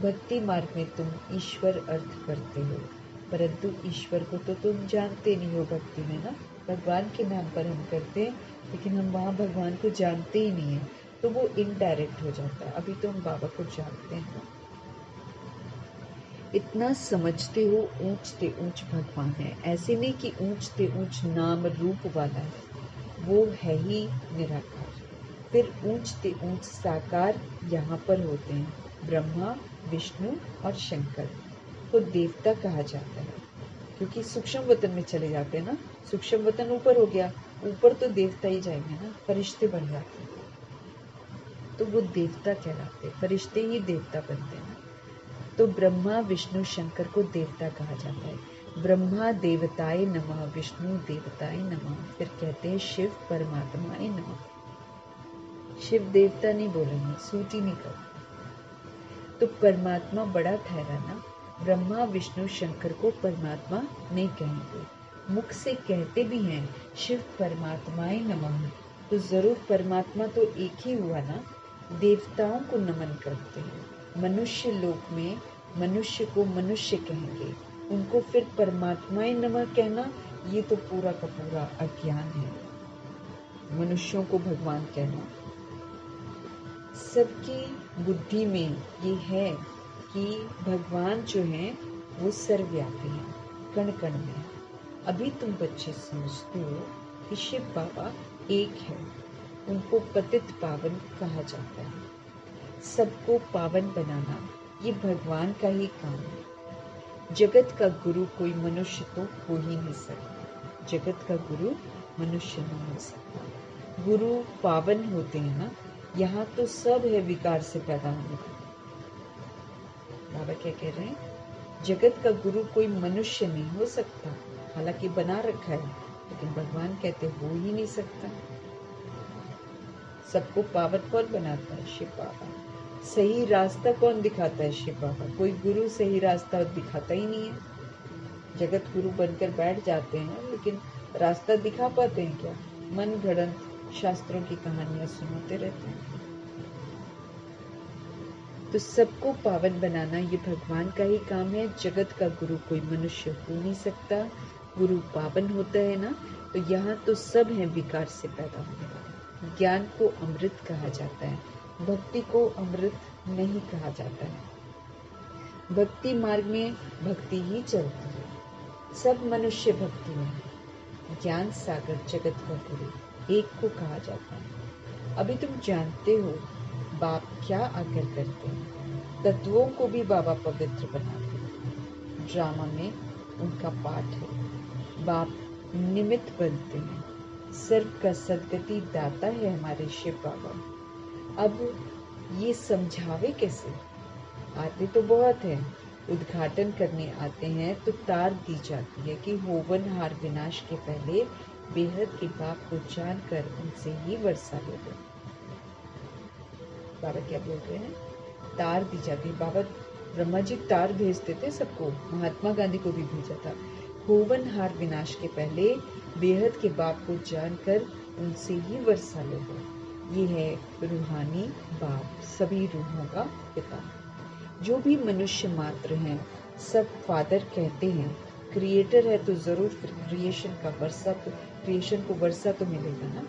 भक्ति मार्ग में तुम ईश्वर अर्थ करते हो, परंतु ईश्वर को तो तुम जानते नहीं हो। भक्ति में ना भगवान के नाम पर हम करते हैं, लेकिन हम वहाँ भगवान को जानते ही नहीं है, तो वो इनडायरेक्ट हो जाता है। अभी तो हम बाबा को जानते हैं, इतना समझते हो ऊंचते ऊंच भगवान है। ऐसे नहीं कि ऊंचते ऊंच नाम रूप वाला है, वो है ही निराकार। फिर ऊंचते ऊंच साकार यहाँ पर होते हैं, ब्रह्मा विष्णु और शंकर को देवता कहा जाता है, क्योंकि सूक्ष्म वतन में चले जाते हैं ना। सूक्ष्म वतन ऊपर हो गया, ऊपर तो देवता ही जाएंगे ना, फरिश्ते बन जाते हैं, तो वो देवता कहलाते, फरिश्ते ही देवता बनते हैं। तो ब्रह्मा विष्णु शंकर को देवता कहा जाता है। ब्रह्मा देवताय नमः, विष्णु देवताय नमः, फिर कहते हैं शिव परमात्माय नमः। शिव देवता नहीं बोलेंगे, सूटी नहीं कर, तो परमात्मा बड़ा ठहरा ना। ब्रह्मा विष्णु शंकर को परमात्मा नहीं कहेंगे, मुख से कहते भी हैं शिव परमात्माय नमः, तो जरूर परमात्मा तो एक ही हुआ ना। देवताओं को नमन करते हैं, मनुष्य लोक में मनुष्य को मनुष्य कहेंगे, उनको फिर परमात्माए नमः कहना, ये तो पूरा का पूरा अज्ञान है। मनुष्यों को भगवान कहना, सबकी बुद्धि में ये है कि भगवान जो है वो सर्वव्यापी है, कण कण में। अभी तुम बच्चे समझते हो कि शिव बाबा एक है, उनको पतित पावन कहा जाता है। सबको पावन बनाना ये भगवान का ही काम है। जगत का गुरु कोई मनुष्य तो हो ही नहीं सकता, जगत का गुरु मनुष्य नहीं हो सकता। गुरु पावन होते हैं ना, यहाँ तो सब है विकार से पैदा होने का। बाबा क्या कह रहे हैं, जगत का गुरु कोई मनुष्य नहीं हो सकता, हालांकि बना रखा है, लेकिन भगवान कहते हो ही नहीं सकता। सबको पावन कौन बनाता है? शिव बाबा। सही रास्ता कौन दिखाता है? शिव बाबा। कोई गुरु सही रास्ता दिखाता ही नहीं है। जगत गुरु बनकर बैठ जाते हैं, लेकिन रास्ता दिखा पाते हैं क्या? मन गढ़ंत शास्त्रों की कहानियां सुनाते रहते हैं। तो सबको पावन बनाना ये भगवान का ही काम है। जगत का गुरु कोई मनुष्य हो नहीं सकता। गुरु पावन होता है ना, तो यहाँ तो सब हैं विकार से पैदा होने वाले। ज्ञान को अमृत कहा जाता है, भक्ति को अमृत नहीं कहा जाता है। भक्ति मार्ग में भक्ति ही चलती है, सब मनुष्य भक्ति में है। ज्ञान सागर जगत का गुरु एक को कहा जाता है। अभी तुम जानते हो बाप क्या आकर करते हैं। तत्वों को भी बाबा पवित्र बनाते हैं। ड्रामा में उनका पाठ है। बाप निमित्त बनते हैं। सर्व का सदगति दाता है हमारे शिव बाबा। अब ये समझावे कैसे? आते तो बहुत हैं, उद्घाटन करने आते हैं तो तार दी जाती है कि होवन हार विनाश के पहले बेहद के बाप को जानकर उनसे ही वर्षा ले लो। बाबा क्या बोल रहे हैं? तार दी जाती है। बाबा ब्रह्मा जी तार भेजते थे सबको, महात्मा गांधी को भी भेजा था। होवन हार विनाश के पहले बेहद के बाप को जानकर उनसे ही वर्षा ले लो। ये है रूहानी बाप, सभी रूहों का पिता। जो भी मनुष्य मात्र हैं सब फादर कहते हैं। क्रिएटर है तो जरूर क्रिएशन का वर्षा, तो क्रिएशन को वर्षा तो मिलेगा ना।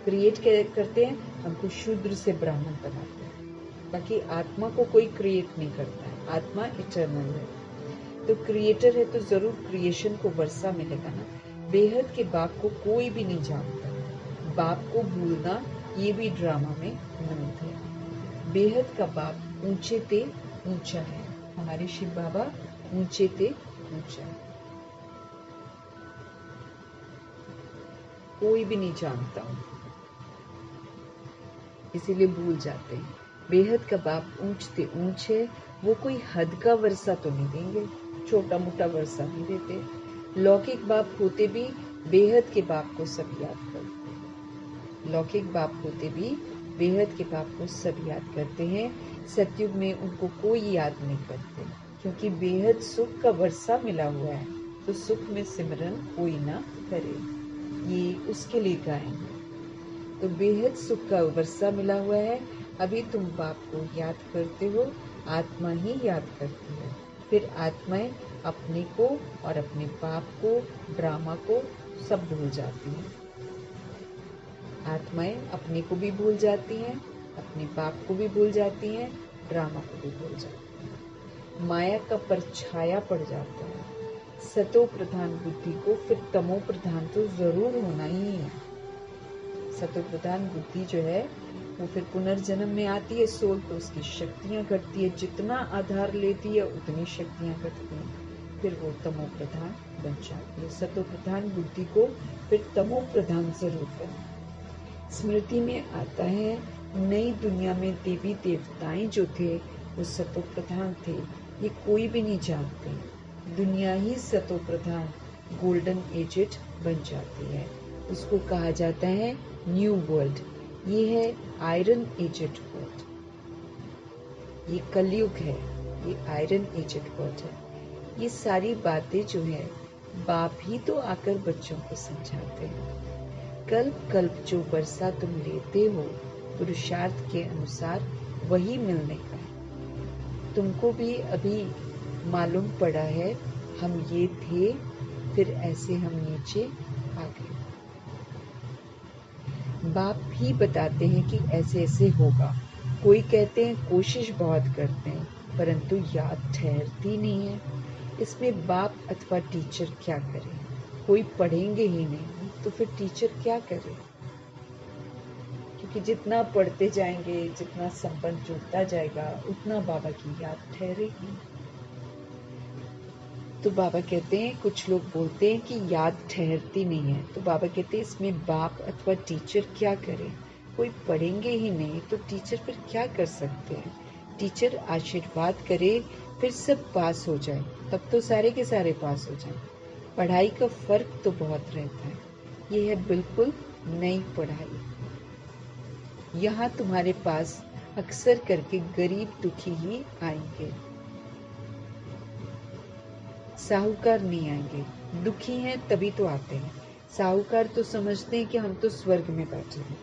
क्रिएट करते हैं, हमको शूद्र से ब्राह्मण बनाते हैं। बाकी आत्मा को कोई क्रिएट नहीं करता है, आत्मा इटर्नल है। तो क्रिएटर है तो जरूर क्रिएशन को वर्षा मिलेगा ना। बेहद के बाप को कोई भी नहीं जानता। बाप को भूलना ये भी ड्रामा में नमूद है। बेहद का बाप ऊंचे ते ऊंचा है। हमारे शिव बाबा ऊंचे ते ऊंचा है, कोई भी नहीं जानता, इसीलिए भूल जाते हैं। बेहद का बाप ऊंचते ऊंच है। वो कोई हद का वर्षा तो नहीं देंगे, छोटा मोटा वर्षा नहीं देते। लौकिक बाप होते भी बेहद के बाप को सब याद करते हैं। लौकिक बाप होते भी बेहद के बाप को सब याद करते हैं। सतयुग में उनको कोई याद नहीं करते, क्योंकि बेहद सुख का वर्षा मिला हुआ है, तो सुख में सिमरन कोई ना करे, ये उसके लिए गाएंगे। तो बेहद सुख का वर्षा मिला हुआ है। अभी तुम बाप को याद करते हो, आत्मा ही याद करती है। फिर आत्माएं अपने को और अपने बाप को, ड्रामा को सब भूल जाती हैं। आत्माएं अपने को भी भूल जाती हैं, अपने बाप को भी भूल जाती हैं, ड्रामा को भी भूल जाती हैं। माया का परछाया पड़ जाता है। सतो प्रधान बुद्धि को फिर तमो प्रधान तो जरूर होना ही है। सतो प्रधान बुद्धि जो है वो फिर पुनर्जन्म में आती है सोल, तो उसकी शक्तियां घटती है। जितना आधार लेती है उतनी शक्तियां घटती हैं, फिर वो तमो प्रधान बन जाती है। सतो प्रधान बुद्धि को फिर तमो प्रधान जरूर करना। स्मृति में आता है नई दुनिया में देवी देवताएं जो थे वो सतो प्रधान थे, ये कोई भी नहीं जानते। दुनिया ही सतो प्रधान गोल्डन एजेड बन जाती है, उसको कहा जाता है न्यू वर्ल्ड। ये है आयरन एजेड वर्ल्ड, ये कलयुग है, ये आयरन एजेड वर्ल्ड है। ये सारी बातें जो है बाप ही तो आकर बच्चों को समझाते हैं। कल्प कल्प जो वर्षा तुम लेते हो पुरुषार्थ के अनुसार वही मिलने का है। तुमको भी अभी मालूम पड़ा है हम ये थे, फिर ऐसे हम नीचे आ गए। बाप ही बताते हैं कि ऐसे ऐसे होगा। कोई कहते हैं कोशिश बहुत करते हैं, परंतु याद ठहरती नहीं है। इसमें बाप अथवा टीचर क्या करे? कोई पढ़ेंगे ही नहीं, तो फिर टीचर क्या करे? क्योंकि जितना पढ़ते जाएंगे, जितना संबंध जुड़ता जाएगा, उतना बाबा की याद ठहरेगी। तो बाबा कहते हैं, कुछ लोग बोलते हैं कि याद ठहरती नहीं है, तो बाबा कहते हैं इसमें बाप अथवा टीचर क्या करे? कोई पढ़ेंगे ही नहीं तो टीचर फिर क्या कर सकते हैं? टीचर आशीर्वाद करे, फिर सब पास हो जाए, तब तो सारे के सारे पास हो जाए। पढ़ाई का फर्क तो बहुत रहता है। ये है बिल्कुल नई पढ़ाई। यहाँ तुम्हारे पास अक्सर करके गरीब दुखी ही आएंगे, साहूकार नहीं आएंगे। दुखी हैं तभी तो आते हैं। साहूकार तो समझते हैं कि हम तो स्वर्ग में बैठे हैं।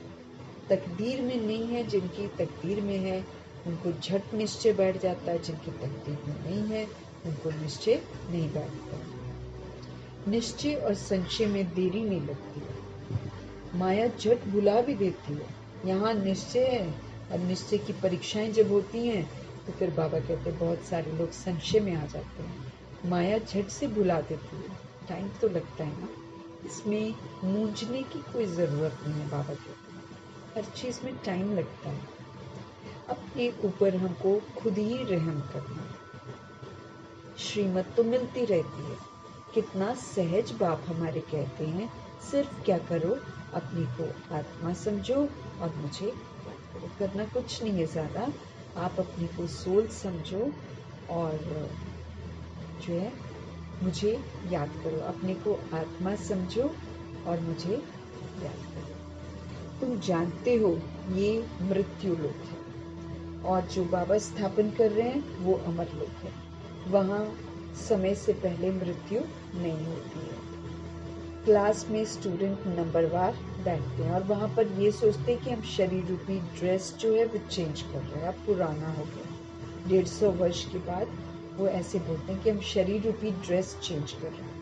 तकदीर में नहीं है, जिनकी तकदीर में है उनको झट निश्चय बैठ जाता है, जिनकी तकदीर में नहीं है उनको निश्चय नहीं बैठता। निश्चय और संशय में देरी नहीं लगती है, माया झट भुला भी देती है। यहाँ निश्चय है और निश्चय की परीक्षाएं जब होती हैं तो फिर बाबा कहते हैं बहुत सारे लोग संशय में आ जाते हैं। माया झट से भुला देती है, टाइम तो लगता है ना, इसमें मूंझने की कोई ज़रूरत नहीं है। बाबा कहते हैं हर चीज़ में टाइम लगता है। अपने ऊपर हमको खुद ही रहम करना। श्रीमत तो मिलती रहती है, कितना सहज बाप हमारे कहते हैं, सिर्फ क्या करो, अपने को आत्मा समझो और मुझे याद करो। करना कुछ नहीं है ज़्यादा, आप अपने को सोल समझो और जो है मुझे याद करो। अपने को आत्मा समझो और मुझे याद करो। तुम जानते हो ये मृत्यु लोक है और जो बाबा स्थापन कर रहे हैं वो अमर लोक है। वहाँ समय से पहले मृत्यु नहीं होती है। क्लास में स्टूडेंट नंबरवार बैठते हैं और वहाँ पर ये सोचते हैं कि हम शरीर रूपी ड्रेस जो है वो चेंज कर रहे हैं, अब पुराना हो गया। 150 वर्ष के बाद वो ऐसे बोलते हैं कि हम शरीर रूपी ड्रेस चेंज कर रहे हैं।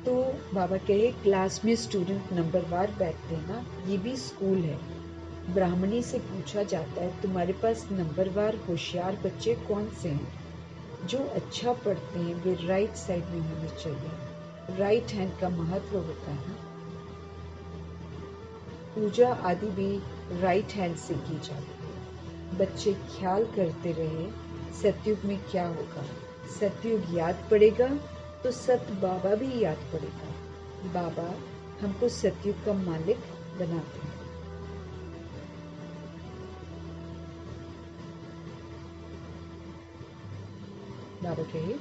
तो बाबा कहे क्लास में स्टूडेंट नंबरवार बैठते हैं ना, ये भी स्कूल है। ब्राह्मणी से पूछा जाता है तुम्हारे पास नंबरवार होशियार बच्चे कौन से हैं? जो अच्छा पढ़ते हैं वे राइट साइड में होने चाहिए। राइट हैंड का महत्व होता है। पूजा आदि भी राइट हैंड से की जाती है। बच्चे ख्याल करते रहे सतयुग में क्या होगा। सतयुग याद पड़ेगा तो सत बाबा भी याद पड़ेगा। बाबा हमको सतयुग का मालिक बनाते हैं। बाबा कहे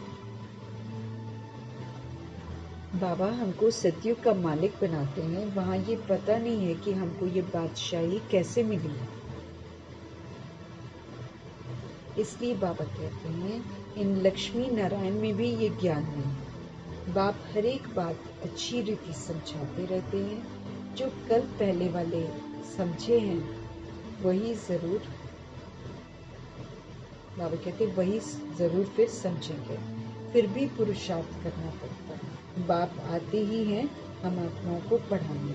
बाबा हमको सतयुग का मालिक बनाते हैं। वहाँ ये पता नहीं है कि हमको ये बादशाही कैसे मिली। इसलिए बाबा कहते हैं इन लक्ष्मी नारायण में भी ये ज्ञान नहीं। बाप हर एक बात अच्छी रीति समझाते रहते हैं। जो कल पहले वाले समझे हैं वही ज़रूर, बाबा कहते वही ज़रूर फिर समझेंगे। फिर भी पुरुषार्थ करना पड़ता है। बाप आते ही हैं हम आत्माओं को पढ़ाने।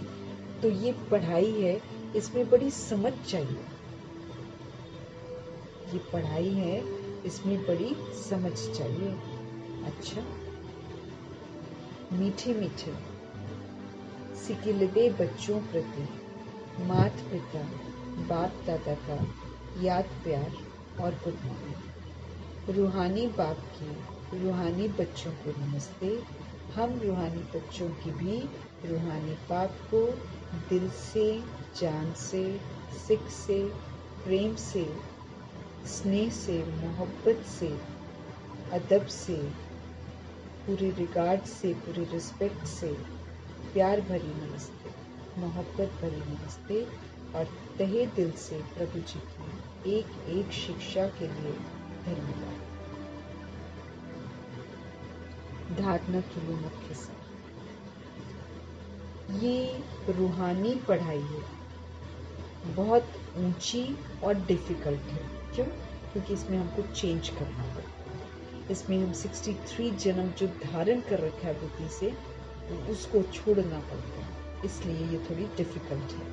तो ये पढ़ाई है, इसमें बड़ी समझ चाहिए। ये पढ़ाई है, इसमें बड़ी समझ चाहिए। अच्छा, मीठे मीठे सिकिलदे बच्चों प्रति मात पिता बाप दादा का याद प्यार और गुड मॉर्निंग। रूहानी बाप की रूहानी बच्चों को नमस्ते। हम रूहानी बच्चों की भी रूहानी बाप को दिल से, जान से, सिख से, प्रेम से, स्नेह से, मोहब्बत से, अदब से, पूरे रिगार्ड से, पूरे रिस्पेक्ट से प्यार भरी नमस्ते, मोहब्बत भरी नमस्ते और तहे दिल से प्रभु जी की एक एक शिक्षा के लिए धन्यवाद। धारणा के लिए मुख्य सार, ये रूहानी पढ़ाई है, बहुत ऊंची और डिफ़िकल्ट है। क्यों? क्योंकि इसमें हमको चेंज करना पड़ता है। इसमें हम 63 जन्म जो धारण कर रखा है बुद्धि से, उसको छोड़ना पड़ता है। इसलिए ये थोड़ी डिफ़िकल्ट है।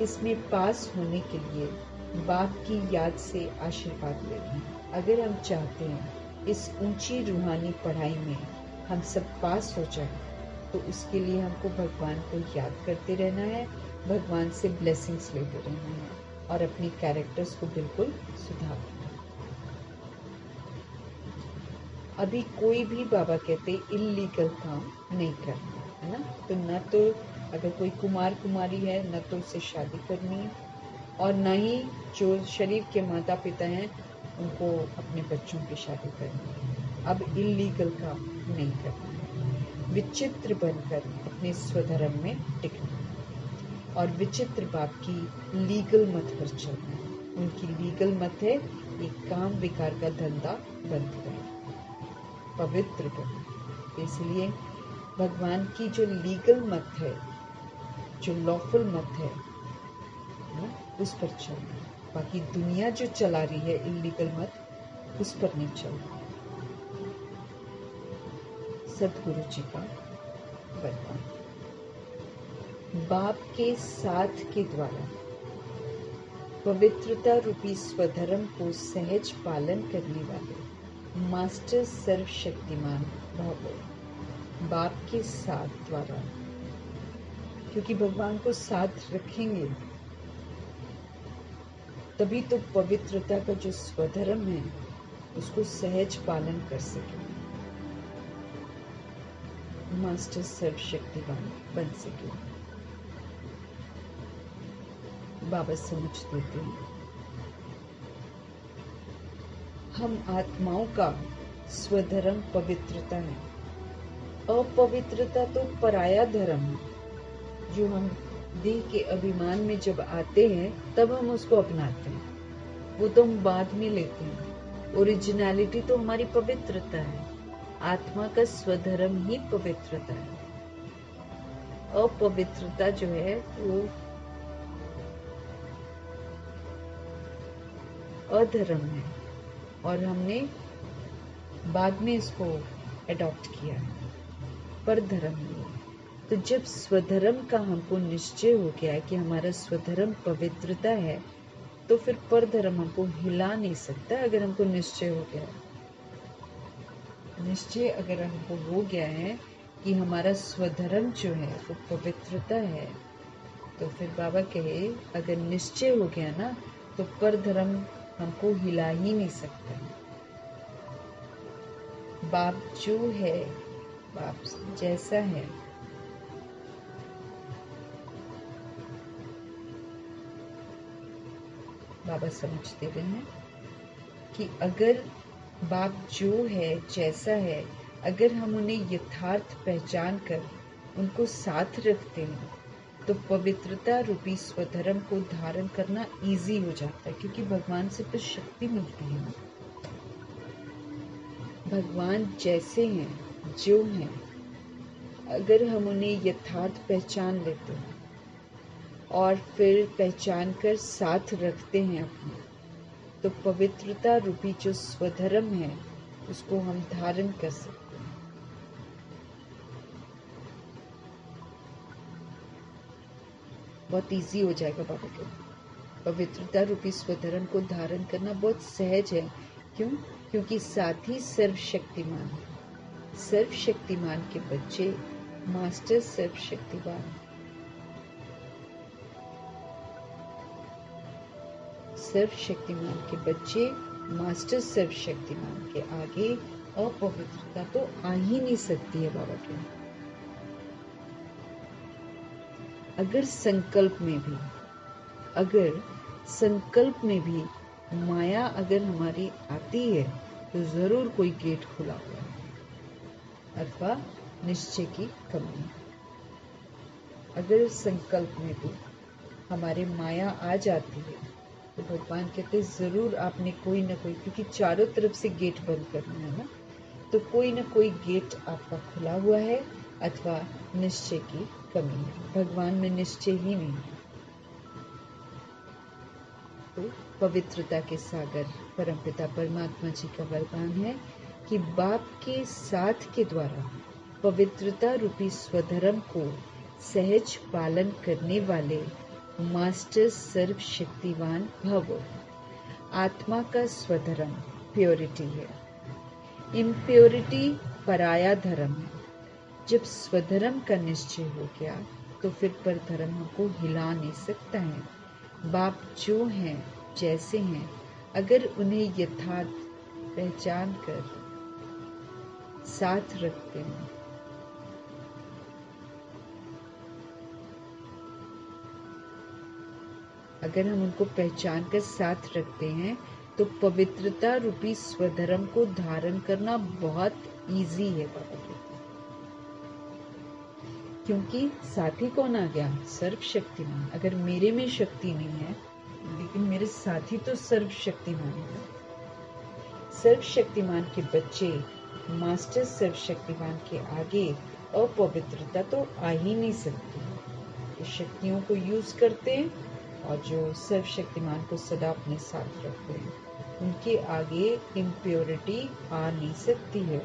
इसमें पास होने के लिए बाप की याद से आशीर्वाद लेना है। अगर हम चाहते हैं इस ऊंची रूहानी पढ़ाई में हम सब पास हो जाएं, तो उसके लिए हमको भगवान को याद करते रहना है, भगवान से ब्लेसिंग्स लेते रहना है और अपने कैरेक्टर्स को बिल्कुल सुधारना है। अभी कोई भी बाबा कहते इल्लीगल काम नहीं करना है ना। तो न तो अगर कोई कुमार कुमारी है न तो उसे शादी करनी है और न ही जो शरीर के माता पिता हैं उनको अपने बच्चों की शादी करनी है। अब इल्लीगल काम नहीं करना है। विचित्र बनकर अपने स्वधर्म में टिकना और विचित्र बाप की लीगल मत पर चलना। उनकी लीगल मत है ये काम विकार का धंधा बंद करें, पवित्र बने। इसलिए भगवान की जो लीगल मत है, जो लॉफुल मत है ना, उस पर चलना। बाकी दुनिया जो चला रही है इल्लीगल मत, उस पर नहीं चलना। सदगुरु जी का वरदान। बाप के साथ के द्वारा पवित्रता रूपी स्वधर्म को सहज पालन करने वाले मास्टर सर्वशक्तिमान भव। बाप के साथ द्वारा, क्योंकि भगवान को साथ रखेंगे तभी तो पवित्रता का जो स्वधर्म है उसको सहज पालन कर सकेंगे, मास्टर सर्वशक्तिवान बन सके। बाबा समझ देते हैं, हम आत्माओं का स्वधर्म पवित्रता है, अपवित्रता तो पराया धर्म है, जो हम देह के अभिमान में जब आते हैं तब हम उसको अपनाते हैं, वो तो हम बाद में लेते हैं। ओरिजिनलिटी तो हमारी पवित्रता है, आत्मा का स्वधर्म ही पवित्रता है। अपवित्रता जो है वो अधर्म है और हमने बाद में इसको अडॉप्ट किया है, पर धर्म है। तो जब स्वधर्म का हमको निश्चय हो गया है कि हमारा स्वधर्म पवित्रता है, तो फिर पर धर्म हमको हिला नहीं सकता। अगर हमको निश्चय हो गया है, निश्चय अगर हमको हो गया है कि हमारा स्वधर्म जो है वो पवित्रता है, तो फिर बाबा कहे अगर निश्चय हो गया ना, तो पर धर्म हमको हिला ही नहीं सकता। बाप जो है, बाप जैसा है, बाबा समझते रहे हैं कि अगर बाप जो है जैसा है, अगर हम उन्हें यथार्थ पहचान कर उनको साथ रखते हैं, तो पवित्रता रूपी स्वधर्म को धारण करना इजी हो जाता है, क्योंकि भगवान से तो शक्ति मिलती है। भगवान जैसे हैं, जो हैं, अगर हम उन्हें यथार्थ पहचान लेते हैं और फिर पहचान कर साथ रखते हैं अपने, तो पवित्रता रूपी जो स्वधर्म है उसको हम धारण कर सकते हैं। बहुत इजी हो जाएगा बाबा के। पवित्रता रूपी स्वधर्म को धारण करना बहुत सहज है। क्यों? क्योंकि साथी सर्वशक्तिमान है। सर्वशक्तिमान के बच्चे मास्टर सर्वशक्तिमान, सर्वशक्तिमान के बच्चे मास्टर सर्वशक्तिमान के आगे अपवित्रता तो आ ही नहीं सकती है बाबा के। अगर संकल्प में भी माया अगर हमारी आती है, तो जरूर कोई गेट खुला हुआ है अथवा निश्चय की कमी है। अगर संकल्प में भी हमारे माया आ जाती है, तो भगवान कहते जरूर आपने कोई ना कोई, क्योंकि चारों तरफ से गेट बंद करना है ना, तो कोई ना कोई गेट आपका खुला हुआ है अथवा निश्चय की कमी है। भगवान में निश्चय ही नहीं है। तो पवित्रता के सागर परमपिता परमात्मा जी का वरदान है कि बाप के साथ के द्वारा पवित्रता रूपी स्वधर्म को सहज पालन करने वाले मास्टर सर्वशक्तिवान भव। आत्मा का स्वधर्म प्योरिटी है, इम्प्योरिटी पराया धर्म है। जब स्वधर्म का निश्चय हो गया, तो फिर पर धर्म हमको हिला नहीं सकता है। बाप जो हैं, जैसे हैं, अगर उन्हें यथार्थ पहचान कर साथ रखते हैं, अगर हम उनको पहचान कर साथ रखते हैं, तो पवित्रता रूपी स्वधर्म को धारण करना बहुत इजी है बाबा के। क्योंकि साथी कौन आ गया? सर्वशक्तिमान। अगर मेरे में शक्ति नहीं है, लेकिन मेरे साथी तो सर्वशक्तिमान है। सर्वशक्तिमान के बच्चे मास्टर सर्वशक्तिमान के आगे अपवित्रता तो आ ही नहीं सकती। तो शक्तियों को यूज करते हैं और जो सर्वशक्तिमान को सदा अपने साथ रखते हैं, उनके आगे इम्प्योरिटी आ नहीं सकती है।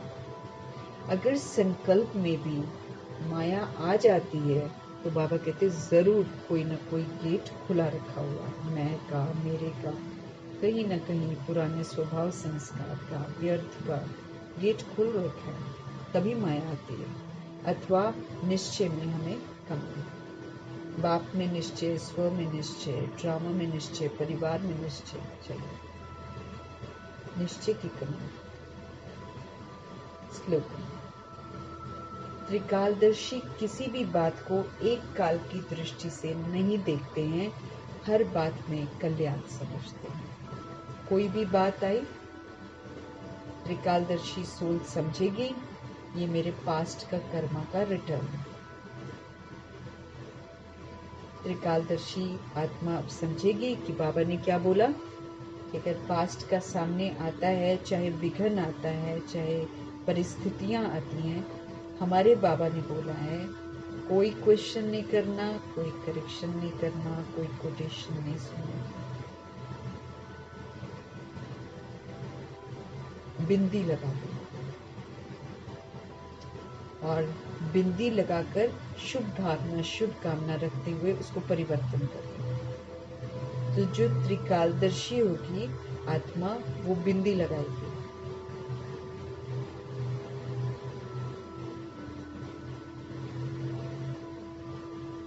अगर संकल्प में भी माया आ जाती है तो बाबा कहते जरूर कोई ना कोई गेट खुला रखा हुआ, मैं का, मेरे का, कहीं ना कहीं पुराने स्वभाव संस्कार का, व्यर्थ का गेट खुल रखा है, तभी माया आती है। अथवा निश्चय में हमें कमी, बाप में निश्चय, स्व में निश्चय, ड्रामा में निश्चय, परिवार में निश्चय चाहिए, निश्चय की कमी। श्लोक, त्रिकालदर्शी किसी भी बात को एक काल की दृष्टि से नहीं देखते हैं, हर बात में कल्याण समझते हैं। कोई भी बात आई, त्रिकालदर्शी सोल समझेगी ये मेरे पास्ट का कर्मा का रिटर्न है। त्रिकालदर्शी आत्मा अब समझेगी कि बाबा ने क्या बोला, कि अगर पास्ट का सामने आता है, चाहे विघ्न आता है, चाहे परिस्थितियां आती हैं, हमारे बाबा ने बोला है कोई क्वेश्चन नहीं करना, कोई करेक्शन नहीं करना, कोई कोटेशन नहीं सुनना। बिंदी लगा दो और बिंदी लगाकर शुभ भावना, शुभ कामना रखते हुए उसको परिवर्तन करें। तो जो त्रिकालदर्शी होगी आत्मा, वो बिंदी लगाएगी।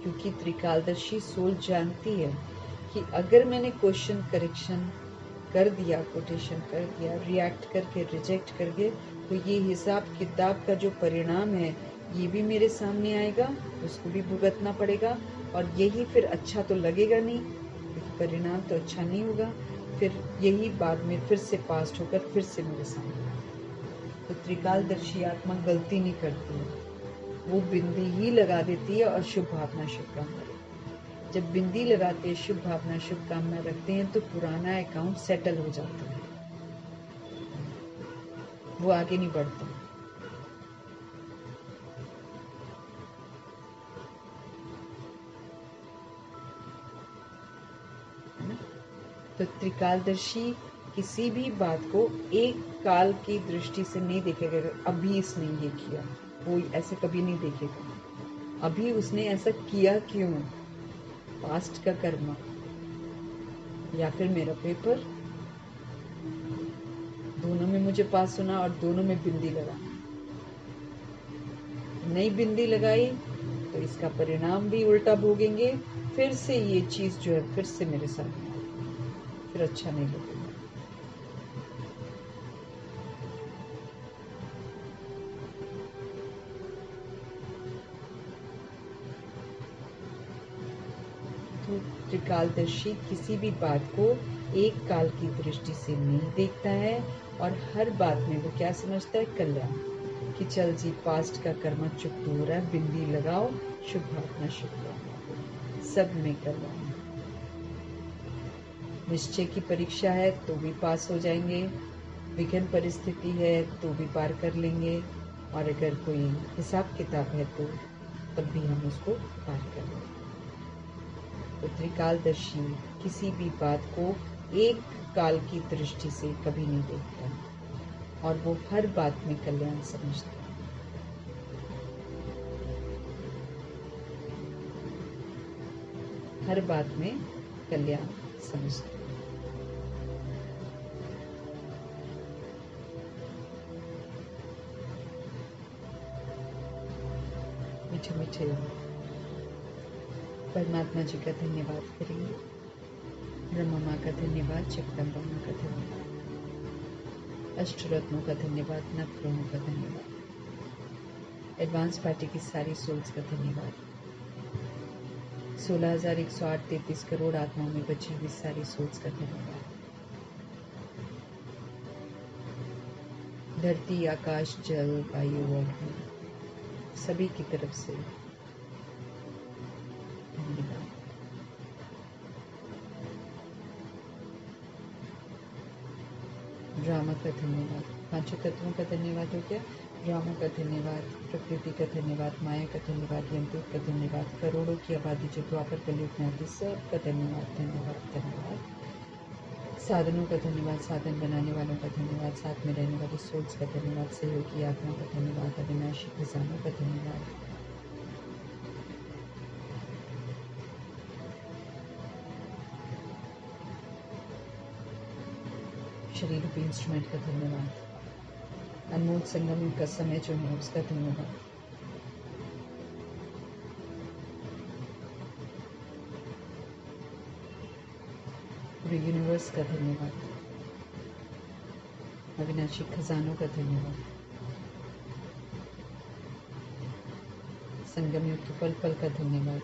क्योंकि त्रिकालदर्शी सोल जानती है कि अगर मैंने क्वेश्चन करेक्शन कर दिया, कोटेशन कर दिया, रिएक्ट करके, रिजेक्ट करके, तो ये हिसाब किताब का जो परिणाम है ये भी मेरे सामने आएगा, उसको भी भुगतना पड़ेगा, और यही फिर अच्छा तो लगेगा नहीं, क्योंकि परिणाम तो अच्छा नहीं होगा, फिर यही बाद में फिर से पास्ट होकर फिर से मेरे सामने। तो त्रिकालदर्शी आत्मा गलती नहीं करती है, वो बिंदी ही लगा देती है और शुभ भावना, शुभकामना। जब बिंदी लगाते हैं, शुभ भावना, शुभकामना रखते हैं, तो पुराना अकाउंट सेटल हो जाता है, वो आगे नहीं बढ़ता। तो त्रिकालदर्शी किसी भी बात को एक काल की दृष्टि से नहीं देखेगा, अभी इसने ये किया, वो ऐसे कभी नहीं देखेगा, अभी उसने ऐसा किया क्यों, पास्ट का कर्मा या फिर मेरा पेपर, दोनों में मुझे पास होना और दोनों में बिंदी लगाना। नई बिंदी लगाई तो इसका परिणाम भी उल्टा भोगेंगे, फिर से ये चीज जो है फिर से मेरे सामने आएगी, फिर अच्छा नहीं लगेगा। तो त्रिकालदर्शी किसी भी बात को एक काल की दृष्टि से नहीं देखता है, और हर बात में वो क्या समझता है, कल्याण, कि चल जी पास्ट का कर्म चुप हो रहा है, बिंदी लगाओ, शुभ भावना, शुभ भावना, सब में कल्याण। निश्चय की परीक्षा है तो भी पास हो जाएंगे, विघ्न परिस्थिति है तो भी पार कर लेंगे, और अगर कोई हिसाब किताब है तो तब भी हम उसको पार कर लेंगे। तो त्रिकालदर्शी किसी भी बात को एक काल की दृष्टि से कभी नहीं देखता, और वो हर बात में कल्याण समझता है। हर बात में कल्याण समझता है। मीठे मीठे परमात्मा जी का धन्यवाद करेंगे, ब्रह्मा माँ का धन्यवाद, जगदम्बा माँ का धन्यवाद, अष्टरत्नों का धन्यवाद, नवग्रहों का धन्यवाद, एडवांस पार्टी की सारी सोल्स का धन्यवाद, 16,108.33 करोड़ आत्माओं में बची हुई सारी सोल्स का धन्यवाद, धरती, आकाश, जल, वायु और सभी की तरफ से धन्यवाद। ड्रामा का धन्यवाद, पांचों तत्वों का धन्यवाद हो गया। ब्रह्मा का धन्यवाद, प्रकृति का धन्यवाद, माया का धन्यवाद, यमदूत का धन्यवाद, करोड़ों की आबादी जो द्वापर कलयुग में आती, सबका धन्यवाद धन्यवाद धन्यवाद। साधनों का धन्यवाद, साधन बनाने वालों का धन्यवाद, साथ में रहने वाली सोच का धन्यवाद, सहयोगी आत्मा का धन्यवाद, अविनाशी खजानों का धन्यवाद। शरीर रूपी इंस्ट्रूमेंट का धन्यवाद, अनमोल संगम का समय जो है उसका धन्यवाद। पूरे यूनिवर्स का धन्यवाद, अविनाशी खजानों का धन्यवाद, संगम युक्त पल पल का धन्यवाद,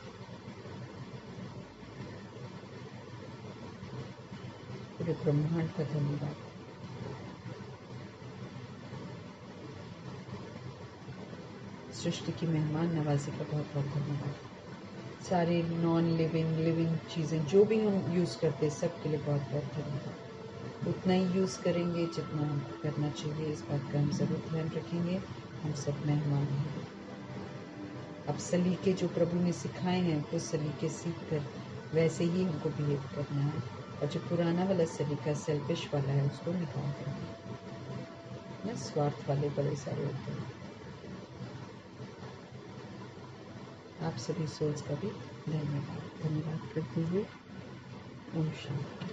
पूरे ब्रह्मांड का धन्यवाद। सृष्टि की मेहमान नवाजी का बहुत बहुत धन्यवाद। सारे नॉन लिविंग लिविंग चीज़ें जो भी हम यूज़ करते हैं सब के लिए बहुत बहुत धन्यवाद। उतना ही यूज़ करेंगे जितना हमको करना चाहिए, इस बात का हम ज़रूर ध्यान रखेंगे। हम सब मेहमान हैं। अब सलीके जो प्रभु ने सिखाए हैं वो सलीके सीख कर वैसे ही हमको बिहेव करना है, और जो पुराना वाला सलीका सेल्फिश वाला है उसको निकाल देना। स्वार्थ वाले बड़े सारे होते हैं। आप सभी सोल्स का भी धन्यवाद करते हुए ओम शांति।